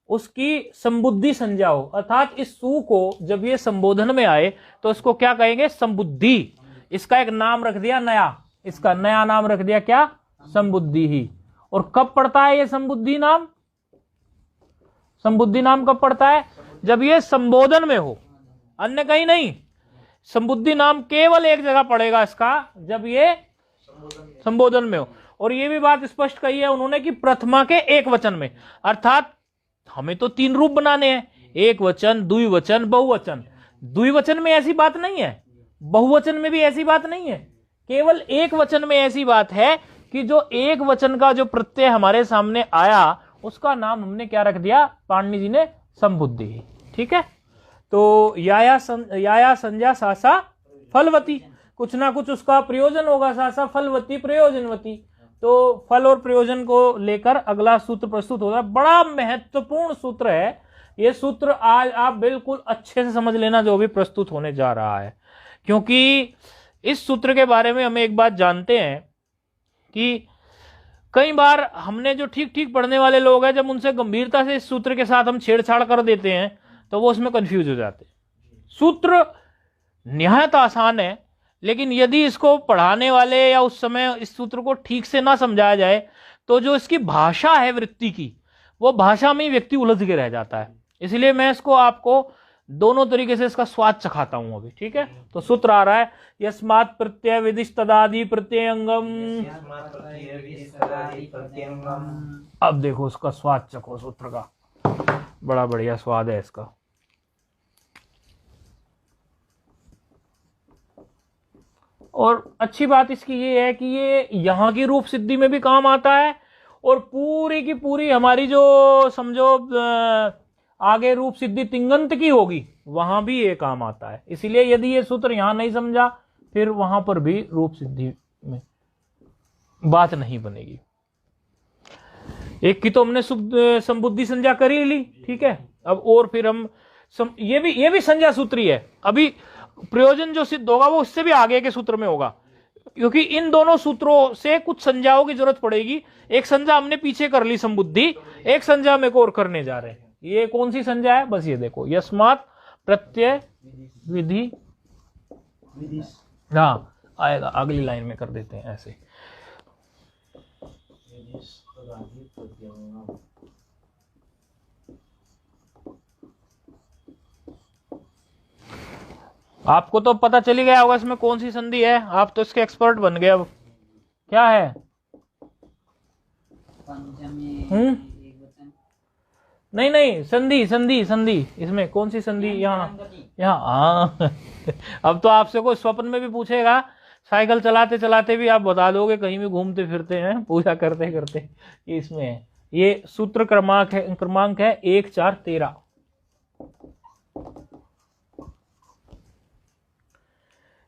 उसकी संबुद्धि संज्ञा हो, अर्थात इस सु को जब ये संबोधन में आए तो इसको क्या कहेंगे? संबुद्धि। इसका एक नाम रख दिया नया, इसका नया नाम रख दिया क्या? संबुद्धि ही। और कब पड़ता है ये संबुद्धि नाम? संबुद्धि नाम कब पड़ता है? जब ये संबोधन में हो, अन्य कहीं नहीं। संबुद्धि नाम केवल एक जगह पड़ेगा इसका, जब ये संबोधन में हो। और ये भी बात स्पष्ट कही है उन्होंने कि प्रथमा के एक वचन में, अर्थात हमें तो तीन रूप बनाने हैं, एक वचन, द्विवचन, बहुवचन। द्विवचन में ऐसी बात नहीं है, बहुवचन में भी ऐसी बात नहीं है, केवल एक वचन में ऐसी बात है कि जो एक वचन का जो प्रत्यय हमारे सामने आया उसका नाम हमने क्या रख दिया? पाणिनि जी ने संबुद्धि। ठीक है। तो याया संज्ञा सासा फलवती, कुछ ना कुछ उसका प्रयोजन होगा, सासा फलवती प्रयोजनवती। तो फल और प्रयोजन को लेकर अगला सूत्र प्रस्तुत हो रहा है। बड़ा महत्वपूर्ण सूत्र है ये सूत्र, आज आप बिल्कुल अच्छे से समझ लेना जो भी प्रस्तुत होने जा रहा है, क्योंकि इस सूत्र के बारे में हम एक बात जानते हैं कि कई बार हमने जो ठीक ठीक पढ़ने वाले लोग हैं, जब उनसे गंभीरता से इस सूत्र के साथ हम छेड़छाड़ कर देते हैं तो वो उसमें कंफ्यूज हो जाते हैं। सूत्र निहायत आसान है, लेकिन यदि इसको पढ़ाने वाले या उस समय इस सूत्र को ठीक से ना समझाया जाए तो जो इसकी भाषा है वृत्ति की, वो भाषा में ही व्यक्ति उलझ के रह जाता है। इसलिए मैं इसको आपको दोनों तरीके से इसका स्वाद चखाता हूं अभी। ठीक है। तो सूत्र आ रहा है, यस्मात् प्रत्यय विदिश तदादि प्रत्ययंगम। अब देखो उसका स्वाद चखो सूत्र का, बड़ा बढ़िया स्वाद है इसका। और अच्छी बात इसकी ये है कि ये यहाँ की रूप सिद्धि में भी काम आता है, और पूरी की पूरी हमारी जो समझो आगे रूप सिद्धि तिंगंत की होगी वहां भी ये काम आता है। इसीलिए यदि ये सूत्र यहां नहीं समझा फिर वहां पर भी रूप सिद्धि में बात नहीं बनेगी। एक की तो हमने संबुद्धि संज्ञा कर ही ली, ठीक है। अब और फिर हम ये भी संज्ञा सूत्री है। अभी प्रयोजन जो सिद्ध होगा वो उससे भी आगे के सूत्र में होगा, क्योंकि इन दोनों सूत्रों से कुछ संज्ञाओं की जरूरत पड़ेगी। एक संज्ञा हमने पीछे कर ली संबुद्धि, एक संज्ञा में को और करने जा रहे हैं। ये कौन सी संज्ञा है? बस ये देखो, यस्मात् प्रत्यय विधि। हाँ आएगा, अगली लाइन में कर देते हैं ऐसे। आपको तो पता चली गया होगा इसमें कौन सी संधि है, आप तो इसके एक्सपर्ट बन गए। अब क्या है? नहीं नहीं, संधि संधि संधि, इसमें कौन सी संधि? यहाँ हाँ अब तो आपसे कोई स्वप्न में भी पूछेगा, साइकिल चलाते चलाते भी आप बता दोगे, कहीं भी घूमते फिरते हैं पूजा करते करते, इसमें है। ये सूत्र क्रमांक है 1 4 13।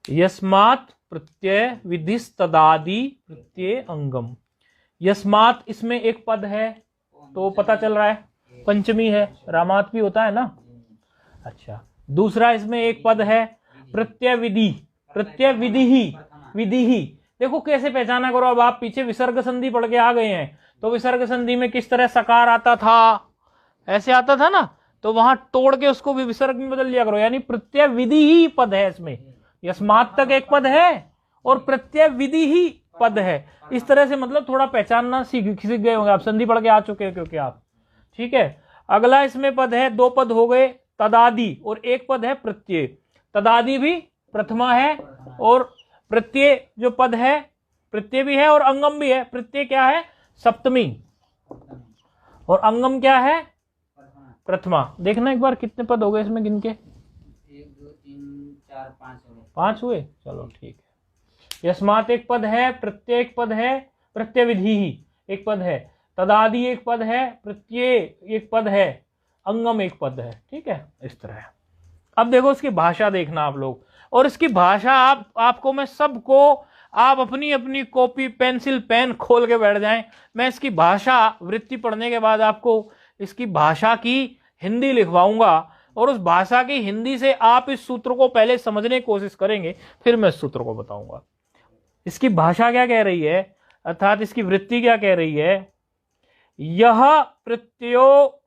यस्मात् प्रत्यय विधिस्तदादि प्रत्यय अंगम। यस्मात् इसमें एक पद है तो पता चल रहा है पंचमी है, रामात भी होता है ना। अच्छा, दूसरा इसमें एक पद है प्रत्यय विधि, प्रत्यय विधि ही। देखो कैसे पहचाना करो। अब आप पीछे विसर्ग संधि पढ़ के आ गए हैं, तो विसर्ग संधि में किस तरह सकार आता था, ऐसे आता था ना, तो वहां तोड़ के उसको भी विसर्ग में बदल लिया करो। यानी प्रत्यय विधि ही पद है इसमें, यस्मात् तक एक पद है और प्रत्यय विधि ही पद है। इस तरह से मतलब थोड़ा पहचानना सीख गए होंगे आप, संधि पढ़ के आ चुके हैं क्योंकि आप, ठीक है। अगला इसमें पद है, 2 पद हो गए, तदादि, और एक पद है प्रत्यय। तदादि भी प्रथमा है और प्रत्यय जो पद है प्रत्यय भी है और अंगम भी है। प्रत्यय क्या है? सप्तमी, और अंगम क्या है? प्रथमा। देखना एक बार कितने पद हो गए इसमें, गिन के।
1 2 3 4
5 हुए, चलो ठीक है। यस्मात् एक पद है, प्रत्यय एक पद है, प्रत्यय विधि ही एक पद है, तदादि एक पद है, प्रत्यय एक पद है, अंगम एक पद है, ठीक है। इस तरह है। अब देखो इसकी भाषा देखना आप लोग, और इसकी भाषा आपको मैं सबको, आप अपनी अपनी कॉपी पेंसिल पेन खोल के बैठ जाएं। मैं इसकी भाषा वृत्ति पढ़ने के बाद आपको इसकी भाषा की हिंदी लिखवाऊंगा, और उस भाषा की हिंदी से आप इस सूत्र को पहले समझने की कोशिश करेंगे, फिर मैं इस सूत्र को बताऊंगा। इसकी भाषा क्या कह रही है, अर्थात इसकी वृत्ति क्या कह रही है। यह प्रत्ययो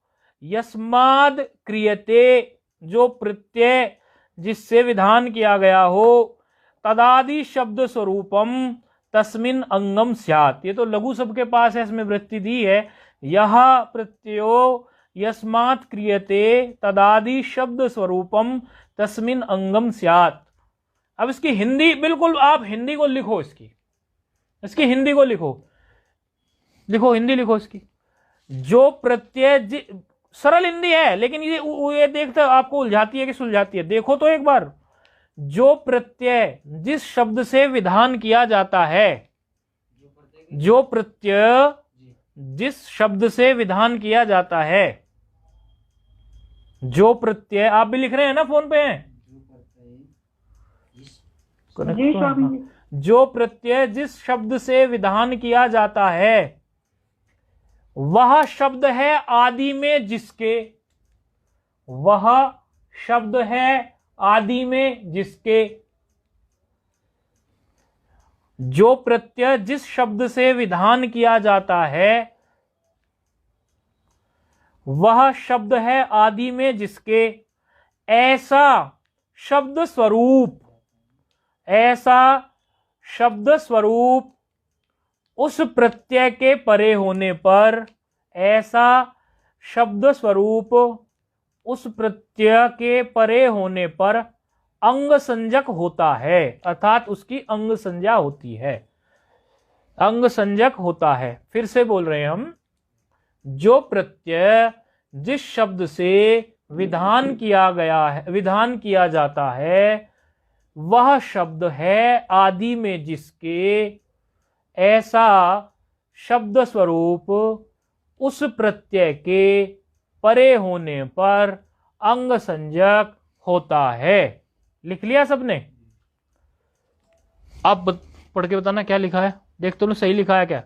यस्माद् क्रियते, जो प्रत्यय जिससे विधान किया गया हो, तदादि शब्द स्वरूपम तस्मिन अंगम स्यात्। ये तो लघु सब के पास है, इसमें वृत्ति दी है। यह प्रत्ययो यस्मात् क्रियते तदादि शब्द स्वरूपम तस्मिन अंगम स्यात्। अब इसकी हिंदी, बिल्कुल आप हिंदी को लिखो, इसकी हिंदी को लिखो, हिंदी लिखो इसकी। जो प्रत्यय, सरल हिंदी है लेकिन ये देखते आपको उलझाती है कि सुलझाती है, देखो तो एक बार। जो प्रत्यय जिस शब्द से विधान किया जाता है, जो प्रत्यय जिस शब्द से विधान किया जाता है, जो प्रत्यय, आप भी लिख रहे हैं ना, फोन पे हैं, जो प्रत्यय जिस शब्द से विधान किया जाता है, वह शब्द है आदि में जिसके, वह शब्द है आदि में जिसके। जो प्रत्यय जिस शब्द से विधान किया जाता है, वह शब्द है आदि में जिसके। ऐसा शब्द स्वरूप, ऐसा शब्द स्वरूप उस प्रत्यय के परे होने पर, ऐसा शब्द स्वरूप उस प्रत्यय के परे होने पर अंग संज्ञक होता है, अर्थात उसकी अंग संज्ञा होती है, अंग संज्ञक होता है। फिर से बोल रहे हैं हम, जो प्रत्यय जिस शब्द से विधान किया गया है, विधान किया जाता है, वह शब्द है आदि में जिसके। ऐसा शब्द स्वरूप उस प्रत्यय के परे होने पर अंग संज्ञक होता है। लिख लिया सबने? आप पढ़ के बताना क्या लिखा है, देख तो लो सही लिखा है क्या।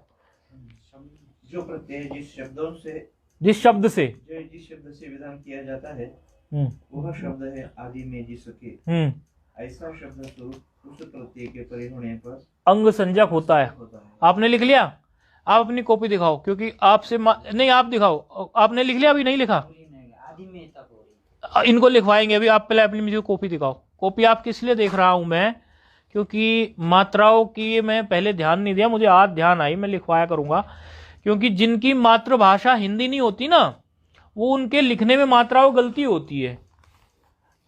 जो प्रत्यय जिस शब्द से
जिस शब्द से
विधान किया जाता है वह शब्द है आदि में जिसके ऐसा शब्द स्वरूप उस प्रत्यय के परे होने पर
अंग संज्ञक होता है। आपने लिख लिया? आप अपनी कॉपी दिखाओ, क्योंकि आपसे नहीं, आप दिखाओ। आपने लिख लिया? अभी नहीं लिखा?
आदि में तक हो रही।
इनको लिखवाएंगे अभी। आप पहले अपनी मुझे कॉपी दिखाओ। कॉपी आप किस लिए देख रहा हूं मैं, क्योंकि मात्राओं की मैं पहले ध्यान नहीं दिया, मुझे आज ध्यान आई, मैं लिखवाया करूंगा। क्योंकि जिनकी मातृभाषा हिंदी नहीं होती ना, वो उनके लिखने में मात्राओं गलती होती है,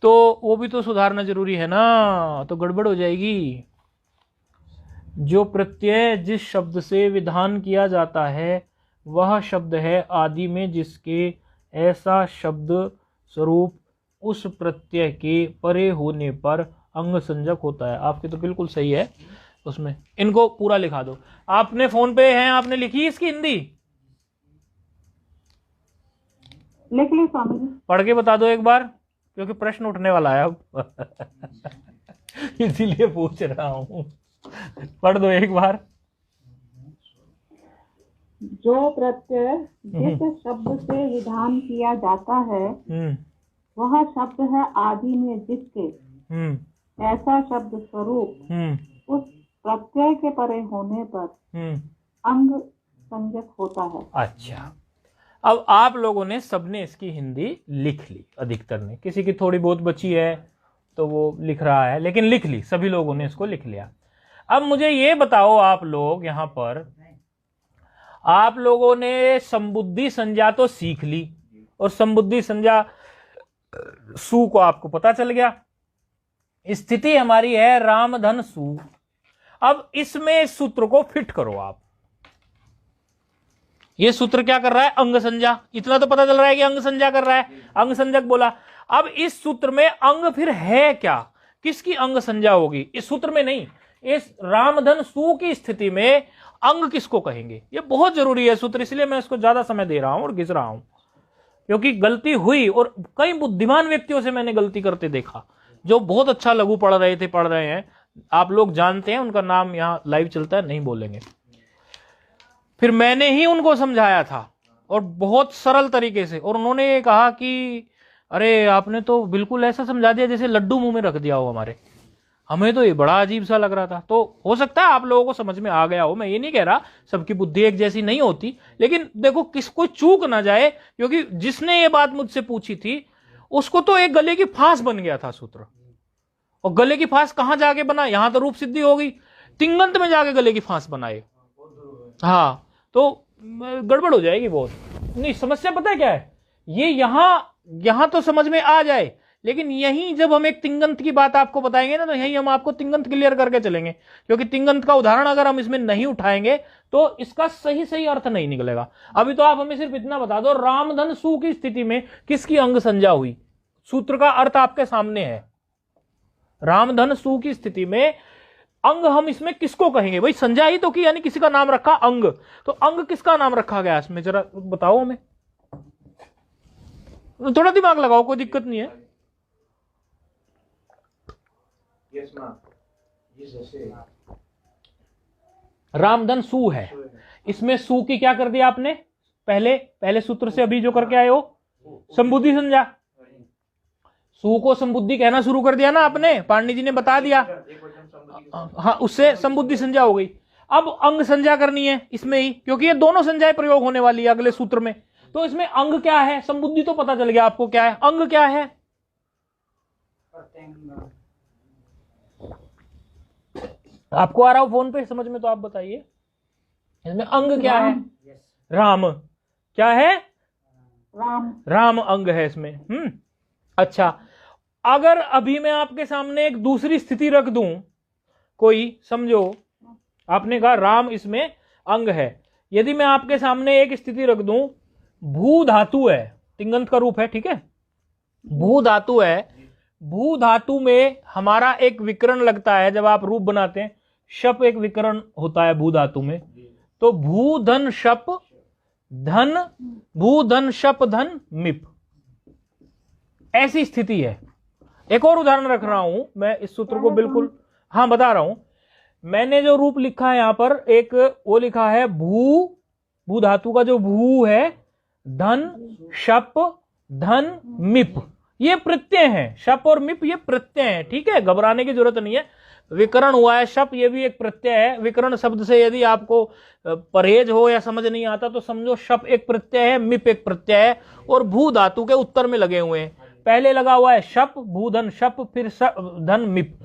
तो वो भी तो सुधारना जरूरी है ना, तो गड़बड़ हो जाएगी। जो प्रत्यय जिस शब्द से विधान किया जाता है वह शब्द है आदि में जिसके ऐसा शब्द स्वरूप उस प्रत्यय के परे होने पर अंग संज्ञक होता है। आपके तो बिल्कुल सही है उसमें। इनको पूरा लिखा दो। आपने फोन पे हैं, आपने लिखी इसकी हिंदी?
लिख ली स्वामी जी।
पढ़ के बता दो एक बार, क्योंकि प्रश्न उठने वाला है अब इसीलिए पूछ रहा हूं। पढ़ दो एक बार।
जो प्रत्यय जिस शब्द से विधान किया जाता है वह शब्द है आदि में जिसके ऐसा शब्द स्वरूप उस प्रत्यय के परे होने पर अंग संज्ञक होता है।
अच्छा, अब आप लोगों ने सबने इसकी हिंदी लिख ली, अधिकतर ने। किसी की थोड़ी बहुत बची है तो वो लिख रहा है, लेकिन लिख ली, सभी लोगों ने इसको लिख लिया। अब मुझे ये बताओ, आप लोग यहां पर, आप लोगों ने संबुद्धि संज्ञा तो सीख ली, और संबुद्धि संज्ञा सु को आपको पता चल गया। स्थिति हमारी है राम धन सु। अब इसमें इस सूत्र को फिट करो आप। ये सूत्र क्या कर रहा है? अंग संज्ञा। इतना तो पता चल रहा है कि अंग संज्ञा कर रहा है, अंग संज्ञक बोला। अब इस सूत्र में अंग फिर है क्या? किसकी अंग संज्ञा होगी? इस सूत्र में नहीं, इस रामधन सु की स्थिति में अंग किसको कहेंगे? ये बहुत जरूरी है सूत्र, इसलिए मैं इसको ज्यादा समय दे रहा हूं और घिस रहा हूं, क्योंकि गलती हुई और कई बुद्धिमान व्यक्तियों से मैंने गलती करते देखा, जो बहुत अच्छा लघु पढ़ रहे हैं। आप लोग जानते हैं, उनका नाम यहां लाइव चलता है, नहीं बोलेंगे। फिर मैंने ही उनको समझाया था और बहुत सरल तरीके से, और उन्होंने ये कहा कि अरे आपने तो बिल्कुल ऐसा समझा दिया जैसे लड्डू मुंह में रख दिया हो हमारे। हमें तो ये बड़ा अजीब सा लग रहा था। तो हो सकता है आप लोगों को समझ में आ गया हो, मैं ये नहीं कह रहा, सबकी बुद्धि एक जैसी नहीं होती, लेकिन देखो किसको चूक ना जाए, क्योंकि जिसने ये बात मुझसे पूछी थी उसको तो एक गले की फांस बन गया था सूत्र। और गले की फांस कहां जाके बना? यहां तो रूप सिद्धि होगी, तिंगंत में जाके गले की फांस बनाए। हाँ, तो गड़बड़ हो जाएगी बहुत। नहीं, समस्या पता है क्या है? ये यहां तो समझ में आ जाए, लेकिन यहीं जब हम एक तिंगंत की बात आपको बताएंगे ना, तो यहीं हम आपको तिंगंत क्लियर करके चलेंगे, क्योंकि तिंगंत का उदाहरण अगर हम इसमें नहीं उठाएंगे तो इसका सही अर्थ नहीं निकलेगा। अभी तो आप हमें सिर्फ इतना बता दो, रामधन सु की स्थिति में किसकी अंग संज्ञा हुई? सूत्र का अर्थ आपके सामने है। रामधन सु की स्थिति में अंग हम इसमें किसको कहेंगे? भाई संज्ञा ही तो की, यानी किसी का नाम रखा अंग। तो अंग किसका नाम रखा गया इसमें, जरा बताओ हमें। थोड़ा दिमाग लगाओ, कोई दिक्कत नहीं है। रामधन सु है, इसमें सु की क्या कर दिया आपने? पहले सूत्र से अभी जो करके आए हो, संबुद्धि संज्ञा। सु को संबुद्धि कहना शुरू कर दिया ना आपने, पाणिनि जी ने बता दिया। हाँ, उससे संबुद्धि संज्ञा हो गई। अब अंग संज्ञा करनी है इसमें ही, क्योंकि ये दोनों संज्ञाएं प्रयोग होने वाली है अगले सूत्र में। तो इसमें अंग क्या है? संबुद्धि तो पता चल गया आपको क्या है, अंग क्या है? आपको आ रहा हो फोन पे समझ में, तो आप बताइए इसमें अंग क्या है? राम। क्या है? राम अंग है इसमें। अच्छा, अगर अभी मैं आपके सामने एक दूसरी स्थिति रख दूं, कोई समझो, आपने कहा राम इसमें अंग है। यदि मैं आपके सामने एक स्थिति रख दूं, भू धातु है, तिंगंत का रूप है, ठीक है, भू धातु है। भू धातु में हमारा एक विकरण लगता है, जब आप रूप बनाते हैं, शप एक विकरण होता है भू धातु में। तो भू धन शप धन भू धन शप धन मिप, ऐसी स्थिति है। एक और उदाहरण रख रहा हूं मैं इस सूत्र को बिल्कुल, हाँ बता रहा हूं। मैंने जो रूप लिखा है यहां पर, एक वो लिखा है भू धातु का जो भू है, धन शप धन मिप, ये प्रत्यय है। शप और मिप ये प्रत्यय है, ठीक है, घबराने की जरूरत नहीं है। विकरण हुआ है शप, ये भी एक प्रत्यय है। विकरण शब्द से यदि आपको परहेज हो या समझ नहीं आता तो समझो शप एक प्रत्यय है, मिप एक प्रत्यय है, और भू धातु के उत्तर में लगे हुए हैं। पहले लगा हुआ है शप, भू धन शप, फिर धन मिप,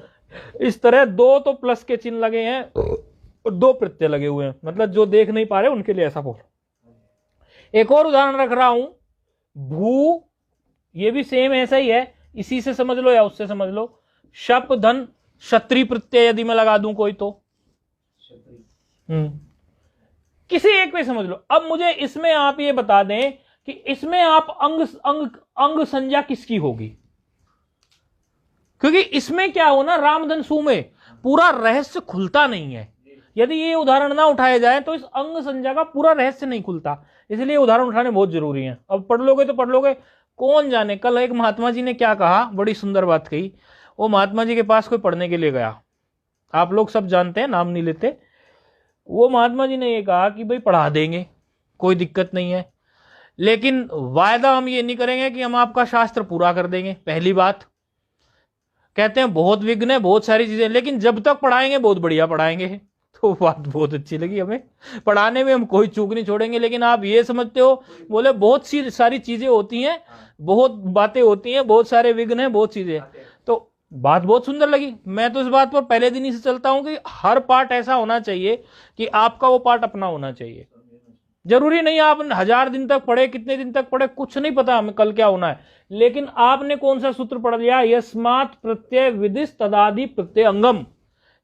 इस तरह दो तो प्लस के चिन्ह लगे हैं और दो प्रत्यय लगे हुए हैं। मतलब जो देख नहीं पा रहे उनके लिए ऐसा बोल। एक और उदाहरण रख रहा हूं, भू, ये भी सेम ऐसा ही है, इसी से समझ लो या उससे समझ लो। शप धन क्षत्रिय प्रत्यय यदि मैं लगा दूं कोई तो किसी एक पे समझ लो। अब मुझे इसमें आप ये बता दें कि इसमें आप अंग संज्ञा किसकी होगी, क्योंकि इसमें क्या हो ना, रामधन सु में पूरा रहस्य खुलता नहीं है। यदि ये उदाहरण ना उठाए जाए तो इस अंग संज्ञा का पूरा रहस्य नहीं खुलता, इसलिए उदाहरण उठाने बहुत जरूरी है। अब पढ़ लोगे तो पढ़ लोगे, कौन जाने। कल एक महात्मा जी ने क्या कहा, बड़ी सुंदर बात कही। वो महात्मा जी के पास कोई पढ़ने के लिए गया, आप लोग सब जानते हैं, नाम नहीं लेते। वो महात्मा जी ने ये कहा कि भाई पढ़ा देंगे, कोई दिक्कत नहीं है, लेकिन वायदा हम ये नहीं करेंगे कि हम आपका शास्त्र पूरा कर देंगे। पहली बात, कहते हैं बहुत विघ्न है, बहुत सारी चीजें, लेकिन जब तक पढ़ाएंगे बहुत बढ़िया पढ़ाएंगे। तो बात बहुत अच्छी लगी हमें, पढ़ाने में हम कोई चूक नहीं छोड़ेंगे। लेकिन आप ये समझते हो, बोले बहुत सी सारी चीजें होती हैं, बहुत बातें होती हैं, बहुत सारे विघ्न हैं, बहुत चीजें। तो बात बहुत सुंदर लगी। मैं तो इस बात पर पहले दिन ही से चलता हूं कि हर पार्ट ऐसा होना चाहिए कि आपका वो पार्ट अपना होना चाहिए। जरूरी नहीं आप 1000 दिन तक पढ़े, कितने दिन तक पढ़े, कुछ नहीं पता हमें कल क्या होना है, लेकिन आपने कौन सा सूत्र पढ़ लिया, यस्मात् प्रत्यय विदिश तदादि प्रत्यय अंगम।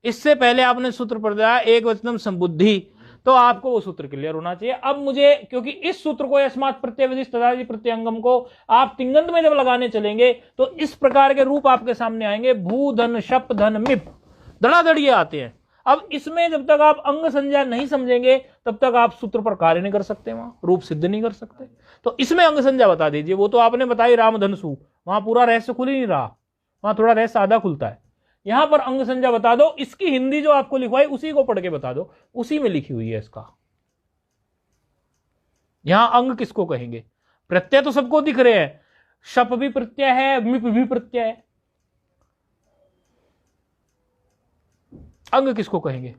इससे पहले आपने सूत्र पढ़ लिया एक वचनम संबुद्धि, तो आपको वो सूत्र क्लियर होना चाहिए। अब मुझे, क्योंकि इस सूत्र को यस्मात् प्रत्यय विदिश तदादि प्रत्यय अंगम को आप तिंगंत में जब लगाने चलेंगे तो इस प्रकार के रूप आपके सामने आएंगे, भू धन शप धन मिप, धड़ाधड़िए आते हैं। अब इसमें जब तक आप अंग संज्ञा नहीं समझेंगे तब तक आप सूत्र पर कार्य नहीं कर सकते, वहां रूप सिद्ध नहीं कर सकते। तो इसमें अंग संज्ञा बता दीजिए। वो तो आपने बताई रामधनसु, वहां पूरा रहस्य खुल ही नहीं रहा, वहां थोड़ा रहस्य आधा खुलता है। यहां पर अंग संज्ञा बता दो, इसकी हिंदी जो आपको लिखवाई उसी को पढ़ के बता दो, उसी में लिखी हुई है इसका। यहां अंग किसको कहेंगे, प्रत्यय तो सबको दिख रहे हैं, शप भी प्रत्यय है, मिप भी प्रत्यय है, अंग किसको कहेंगे।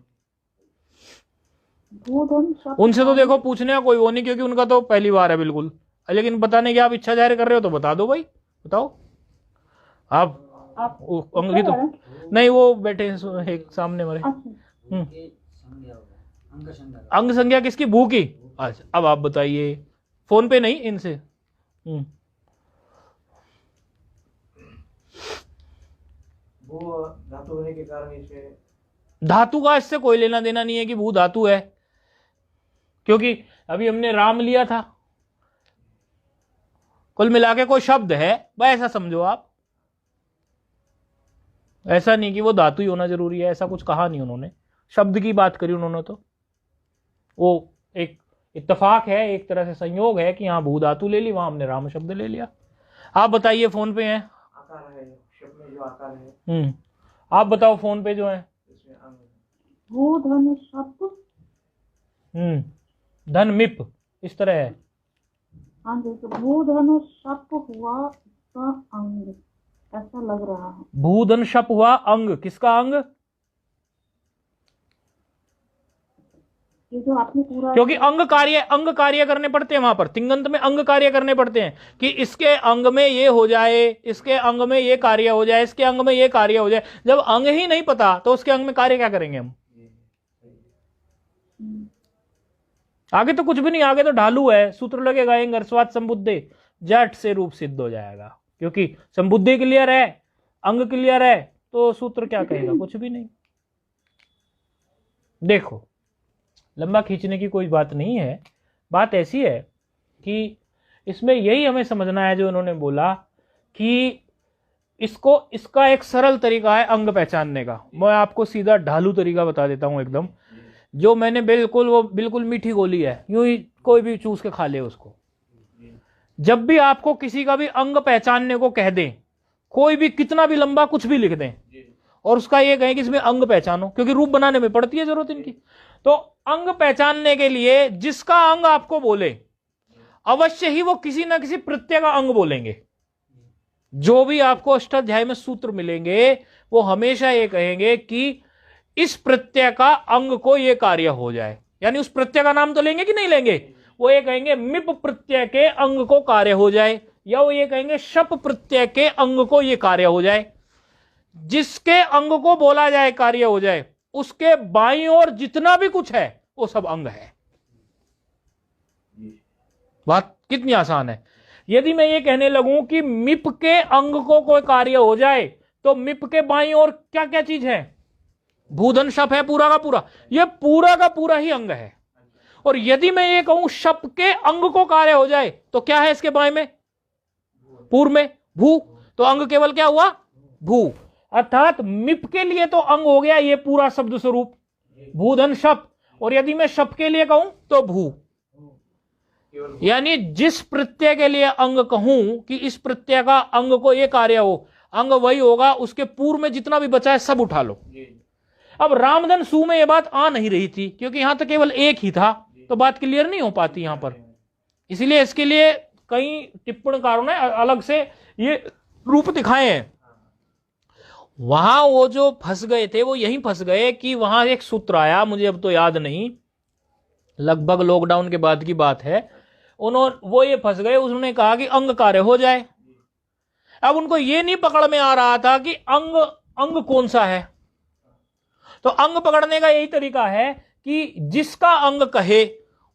उनसे तो देखो पूछने का कोई वो नहीं, क्योंकि उनका तो पहली बार है बिल्कुल। लेकिन बताने की आप इच्छा जाहिर कर रहे हो तो बता दो भाई, बताओ आप अंग तो नहीं, वो बैठे एक सामने मेरे। अंग संज्ञा किसकी, भू की। अच्छा अब आप बताइए, फोन पे नहीं, इनसे।
वो धातु होने के कारण इसे,
धातु का इससे कोई लेना देना नहीं है कि भू धातु है, क्योंकि अभी हमने राम लिया था। कुल मिला के कोई शब्द है, वह ऐसा समझो आप, ऐसा नहीं कि वो धातु ही होना जरूरी है, ऐसा कुछ कहा नहीं उन्होंने, शब्द की बात करी उन्होंने। तो वो एक इत्तेफाक है, एक तरह से संयोग है कि यहाँ भू धातु ले ली, वहां हमने राम शब्द ले लिया। आप बताइए, फोन पे हैं,
आकार है शब्द में जो आकार है,
आप बताओ फोन पे जो है,
भू धन शप
धन मिप, इस तरह है।
हाँ जी, तो भू धन शप हुआ का अंग, ऐसा लग रहा है।
भू धन शप हुआ अंग, किसका अंग,
ये जो आपने पूरा,
क्योंकि अंग कार्य करने पड़ते हैं वहां पर, तिंगंत में अंग कार्य करने पड़ते हैं कि इसके अंग में ये हो जाए, इसके अंग में ये कार्य हो जाए, इसके अंग में ये कार्य हो जाए। जब अंग ही नहीं पता तो उसके अंग में कार्य क्या करेंगे हम। आगे तो कुछ भी नहीं, आगे तो ढालू है, सूत्र लगेगा इंग अर्स्वात संबुद्धे, जट से रूप सिद्ध हो जाएगा, क्योंकि संबुद्धि क्लियर है, अंग क्लियर है, तो सूत्र क्या कहेगा, कुछ भी नहीं। देखो लंबा खींचने की कोई बात नहीं है, बात ऐसी है कि इसमें यही हमें समझना है जो उन्होंने बोला कि इसका एक सरल तरीका है अंग पहचानने का। मैं आपको सीधा ढालू तरीका बता देता हूं एकदम, जो मैंने बिल्कुल मीठी गोली है, यूं ही कोई भी चूस के खा ले उसको। जब भी आपको किसी का भी अंग पहचानने को कह दें, कोई भी कितना भी लंबा कुछ भी लिख दें और उसका ये कहें कि इसमें अंग पहचानो, क्योंकि रूप बनाने में पड़ती है जरूरत इनकी, तो अंग पहचानने के लिए जिसका अंग आपको बोले अवश्य ही वो किसी ना किसी प्रत्यय का अंग बोलेंगे। जो भी आपको अष्टाध्याय में सूत्र मिलेंगे वो हमेशा ये कहेंगे कि इस प्रत्यय का अंग को ये कार्य हो जाए, यानी उस प्रत्यय का नाम तो लेंगे कि नहीं लेंगे। वो ये कहेंगे मिप प्रत्यय के अंग को कार्य हो जाए, या वो ये कहेंगे शप प्रत्यय के अंग को ये कार्य हो जाए। जिसके अंग को बोला जाए कार्य हो जाए, उसके बाईं ओर जितना भी कुछ है वो सब अंग है। बात कितनी आसान है। यदि मैं ये कहने लगूं कि मिप के अंग को कोई कार्य हो जाए, तो मिप के बाईं ओर क्या क्या चीज है? भूधन शप है पूरा का पूरा, ये पूरा का पूरा ही अंग है। और यदि मैं ये कहूं शप के अंग को कार्य हो जाए, तो क्या है इसके बाएं में? पूर्व में भू, तो अंग केवल क्या हुआ? भू। अर्थात मिप के लिए तो अंग हो गया ये पूरा शब्द स्वरूप भूधन शप, और यदि मैं शप के लिए कहूं तो भू। यानी जिस प्रत्यय के लिए अंग कहूं कि इस प्रत्यय का अंग को ये कार्य हो, अंग वही होगा, उसके पूर्व में जितना भी बचा है सब उठा लो। अब रामधन सु में यह बात आ नहीं रही थी, क्योंकि यहां तो केवल एक ही था, तो बात क्लियर नहीं हो पाती यहां पर। इसलिए इसके लिए कई टिप्पणकारों ने अलग से ये रूप दिखाए हैं। वहां वो जो फंस गए थे वो यहीं फंस गए कि वहां एक सूत्र आया, मुझे अब तो याद नहीं, लगभग लॉकडाउन के बाद की बात है, वो ये फंस गए, उन्होंने कहा कि अंग कार्य हो जाए। अब उनको ये नहीं पकड़ में आ रहा था कि अंग कौन सा है। तो अंग पकड़ने का यही तरीका है कि जिसका अंग कहे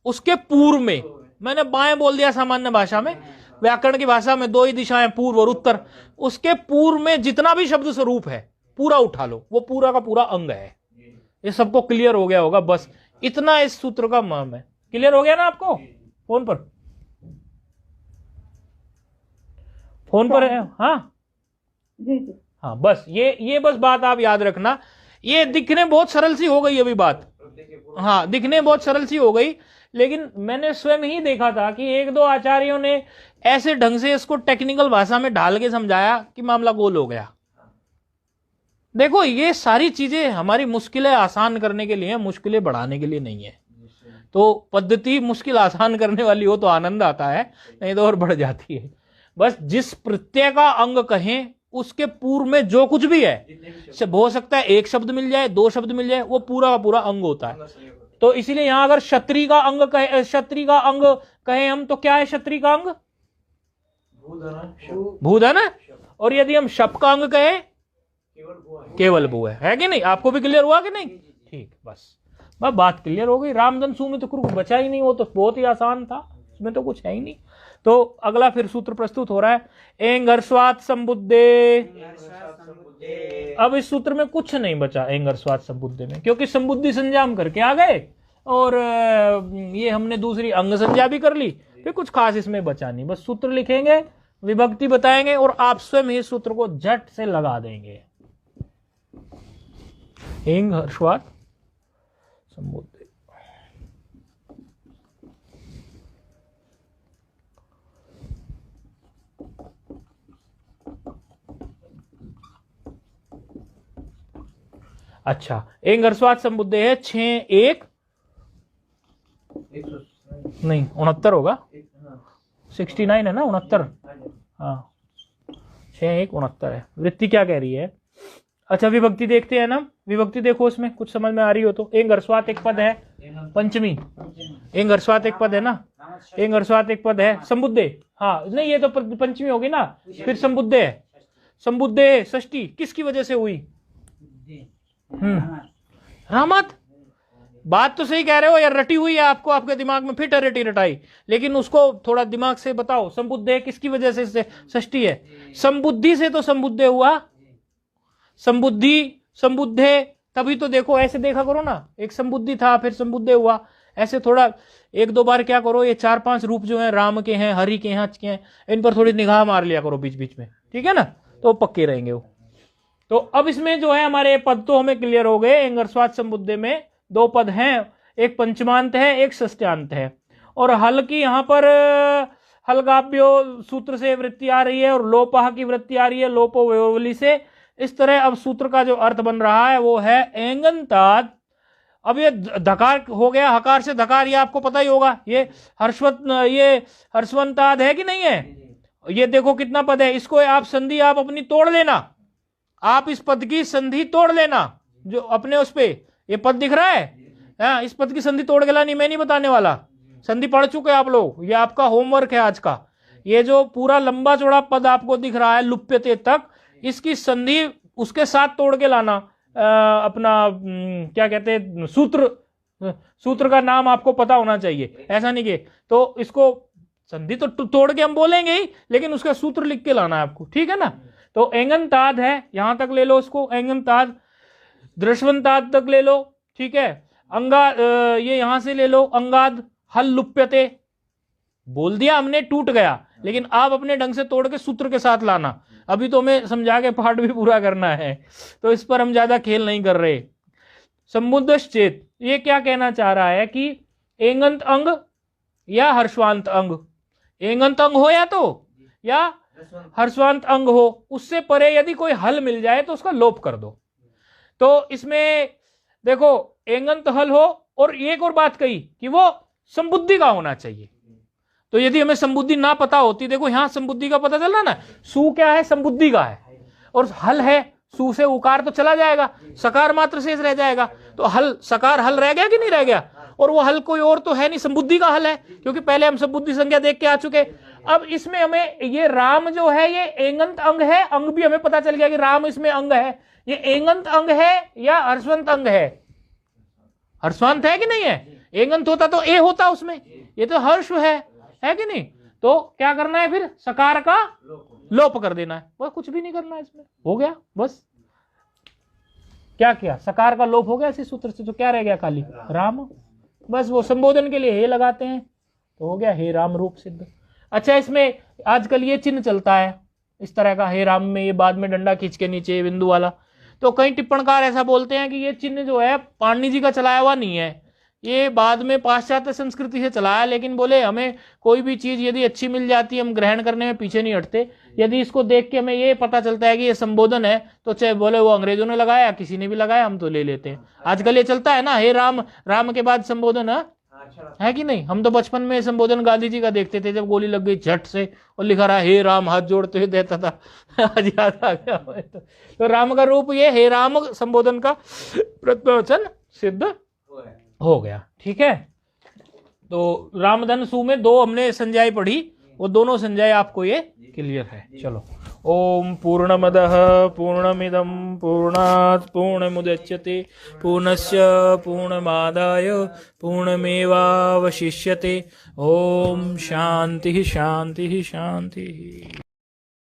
उसके पूर्व में, मैंने बाएं बोल दिया सामान्य भाषा में, व्याकरण की भाषा में दो ही दिशाएं पूर्व और उत्तर, उसके पूर्व में जितना भी शब्द स्वरूप है पूरा उठा लो, वो पूरा का पूरा अंग है। ये सबको क्लियर हो गया होगा, बस इतना इस सूत्र का मर्म है। क्लियर हो गया ना आपको? फोन पर है? हाँ
जी जी।
हाँ, बस ये बस बात आप याद रखना। ये दिखने बहुत सरल सी हो गई अभी बात, हाँ दिखने बहुत सरल सी हो गई, लेकिन मैंने स्वयं ही देखा था कि एक दो आचार्यों ने ऐसे ढंग से इसको टेक्निकल भाषा में ढाल के समझाया कि मामला गोल हो गया। देखो ये सारी चीजें हमारी मुश्किलें आसान करने के लिए, मुश्किलें बढ़ाने के लिए नहीं है। तो पद्धति मुश्किल आसान करने वाली हो तो आनंद आता है, नहीं तो और बढ़ जाती है। बस जिस प्रत्यय का अंग कहें उसके पूर्व में जो कुछ भी है, हो सकता है एक शब्द मिल जाए, दो शब्द मिल जाए, वो पूरा का पूरा अंग होता है। तो इसीलिए यहां अगर क्षत्रिय का अंग कहे हम, तो क्या है क्षत्रिय का अंग? भूधन। और यदि हम शप का अंग कहे केवल भू है कि नहीं? आपको भी क्लियर हुआ कि नहीं? ठीक, बस बात क्लियर हो गई। रामधन सु में तो कुछ बचा ही नहीं, वो तो बहुत ही आसान था, इसमें तो कुछ है ही नहीं। तो अगला फिर सूत्र प्रस्तुत हो रहा है, एंग हर्षवात संबुद्धे। अब इस सूत्र में कुछ नहीं बचा एंग हर्षवात संबुद्धे में, क्योंकि संबुद्धि संज्ञा हम करके आ गए और ये हमने दूसरी अंग संज्ञा भी कर ली, फिर कुछ खास इसमें बचा नहीं। बस सूत्र लिखेंगे, विभक्ति बताएंगे और आप स्वयं ही सूत्र को झट से लगा देंगे। एंग हर्षवात संबुद्धे। अच्छा, एंग हर्षवात संबुद्धे है 6-1 नहीं 69 होगा, 69 है ना, 69। हाँ 6-1 69 है। वृत्ति क्या कह रही है? अच्छा विभक्ति देखते हैं ना, विभक्ति देखो उसमें कुछ समझ में आ रही हो तो। एंग हर्षवात एक पद है, पंचमी। एंग हर्षवात एक पद है ना, एंग हर्षवात एक पद है। संबुद्धे, हाँ नहीं ये तो पंचमी होगी ना, फिर संबुद्धे है। संबुद्धे षष्ठी किसकी वजह से हुई? रामत। बात तो सही कह रहे हो यार, रटी हुई है आपको, आपके दिमाग में फिट है रटी रटाई, लेकिन उसको थोड़ा दिमाग से बताओ। संबुद्धे किसकी वजह से षष्ठी है? संबुद्धि से तो संबुद्धे हुआ, संबुद्धे तभी तो। देखो ऐसे देखा करो ना, एक संबुद्धि था फिर संबुद्धे हुआ, ऐसे थोड़ा एक दो बार क्या करो, ये 4-5 रूप जो हैं राम के हैं, हरि के हैं, हच के हैं, इन पर थोड़ी निगाह मार लिया करो बीच बीच में, ठीक है ना, तो पक्के रहेंगे वो। तो अब इसमें जो है हमारे पद तो हमें क्लियर हो गए। एंग हर्षवात संबुद्धे में 2 पद हैं, एक पंचमांत है, एक षष्ठ्यांत है। और हल की यहाँ पर हलगाभ्यो सूत्र से वृत्ति आ रही है और लोपह की वृत्ति आ रही है लोपो वयोवली से। इस तरह अब सूत्र का जो अर्थ बन रहा है वो है एंगंताद। अब ये धकार हो गया, हकार से धकार, ये आपको पता ही होगा। ये हर्षवंताद है कि नहीं है? ये देखो कितना पद है, इसको आप संधि आप अपनी तोड़ लेना, आप इस पद की संधि तोड़ लेना जो अपने उस पे ये पद दिख रहा है। हाँ, इस पद की संधि तोड़ के लानी, मैं नहीं बताने वाला, संधि पढ़ चुके आप लोग, ये आपका होमवर्क है आज का। ये जो पूरा लंबा चौड़ा पद आपको दिख रहा है लुप्यते तक, इसकी संधि उसके साथ तोड़ के लाना। अपना क्या कहते हैं, सूत्र का नाम आपको पता होना चाहिए, ऐसा नहीं कि तो इसको संधि तो तोड़ के हम बोलेंगे ही, लेकिन उसका सूत्र लिख के लाना है आपको, ठीक है ना। तो एंगंताद है, यहां तक ले लो उसको, एंगंताद। दृश्वंताद तक ले लो, ठीक है। ये यहां से ले लो, अंगाद हल लुप्यते, बोल दिया हमने, टूट गया, लेकिन आप अपने ढंग से तोड़ के सूत्र के साथ लाना। अभी तो हमें समझा के पाठ भी पूरा करना है, तो इस पर हम ज्यादा खेल नहीं कर रहे। समुद्रश्चेत, ये क्या कहना चाह रहा है कि एंगंत अंग या हर्षवांत अंग, एंगंत अंग हो या हर्षवांत अंग हो, उससे परे यदि कोई हल मिल जाए तो उसका लोप कर दो। तो इसमें देखो एंगंत हल हो, और एक और बात कही कि वो संबुद्धि का होना चाहिए। तो यदि हमें संबुद्धि ना पता होती, देखो यहां संबुद्धि का पता चल रहा ना, सु क्या है, संबुद्धि का है, और हल है, सु से उकार तो चला जाएगा, सकार मात्र शेष रह जाएगा, तो हल सकार हल रह गया कि नहीं रह गया, और वो हल कोई और तो है नहीं, संबुद्धि का हल है, क्योंकि पहले हम संबुद्धि संज्ञा देख के आ चुके। अब इसमें हमें ये राम जो है ये एंगंत अंग है, अंग भी हमें पता चल गया कि राम इसमें अंग है, ये एंगंत अंग है या हर्षवंत अंग है? हर्षवंत है कि नहीं है? एंगंत होता तो ए होता उसमें, ये तो हर्ष है कि नहीं? तो क्या करना है फिर, सकार का लोप कर देना है, बस कुछ भी नहीं करना है इसमें, हो गया। बस क्या किया, सकार का लोप हो गया इसी सूत्र से, तो क्या रह गया, खाली राम। बस वो संबोधन के लिए हे लगाते हैं तो हो गया, हे राम रूप सिद्ध। अच्छा, इसमें आजकल ये चिन्ह चलता है इस तरह का, हे राम में ये बाद में डंडा खींच के नीचे बिंदु वाला, तो कई टिप्पणकार ऐसा बोलते हैं कि ये चिन्ह जो है पाणिनि जी का चलाया हुआ नहीं है, ये बाद में पाश्चात्य संस्कृति से चलाया। लेकिन बोले हमें कोई भी चीज यदि अच्छी मिल जाती है, हम ग्रहण करने में पीछे नहीं हटते। यदि इसको देख के हमें ये पता चलता है कि ये संबोधन है, तो चाहे बोले वो अंग्रेजों ने लगाया, किसी ने भी लगाया, हम तो ले लेते हैं। आजकल ये चलता है ना, हे राम, राम के बाद संबोधन है कि नहीं? हम तो बचपन में संबोधन गांधी जी का देखते थे, जब गोली लग गई झट से और लिखा रहा हे राम, हाथ जोड़ते हुए देता था। आज याद आ गया। तो राम का रूप ये हे राम संबोधन का प्रत्वचन सिद्ध हो गया, ठीक है। तो रामधन सु में दो हमने संज्ञाएं पढ़ी, वो दोनों संज्ञाएं आपको ये क्लियर है। चलो, ओम पूर्णमदः पूर्णमिदं पूर्णात् पूर्णमुदच्यते पूर्णस्य पूर्णमादाय पूर्णमेवावशिष्यते। ओम शांति शांति शांति।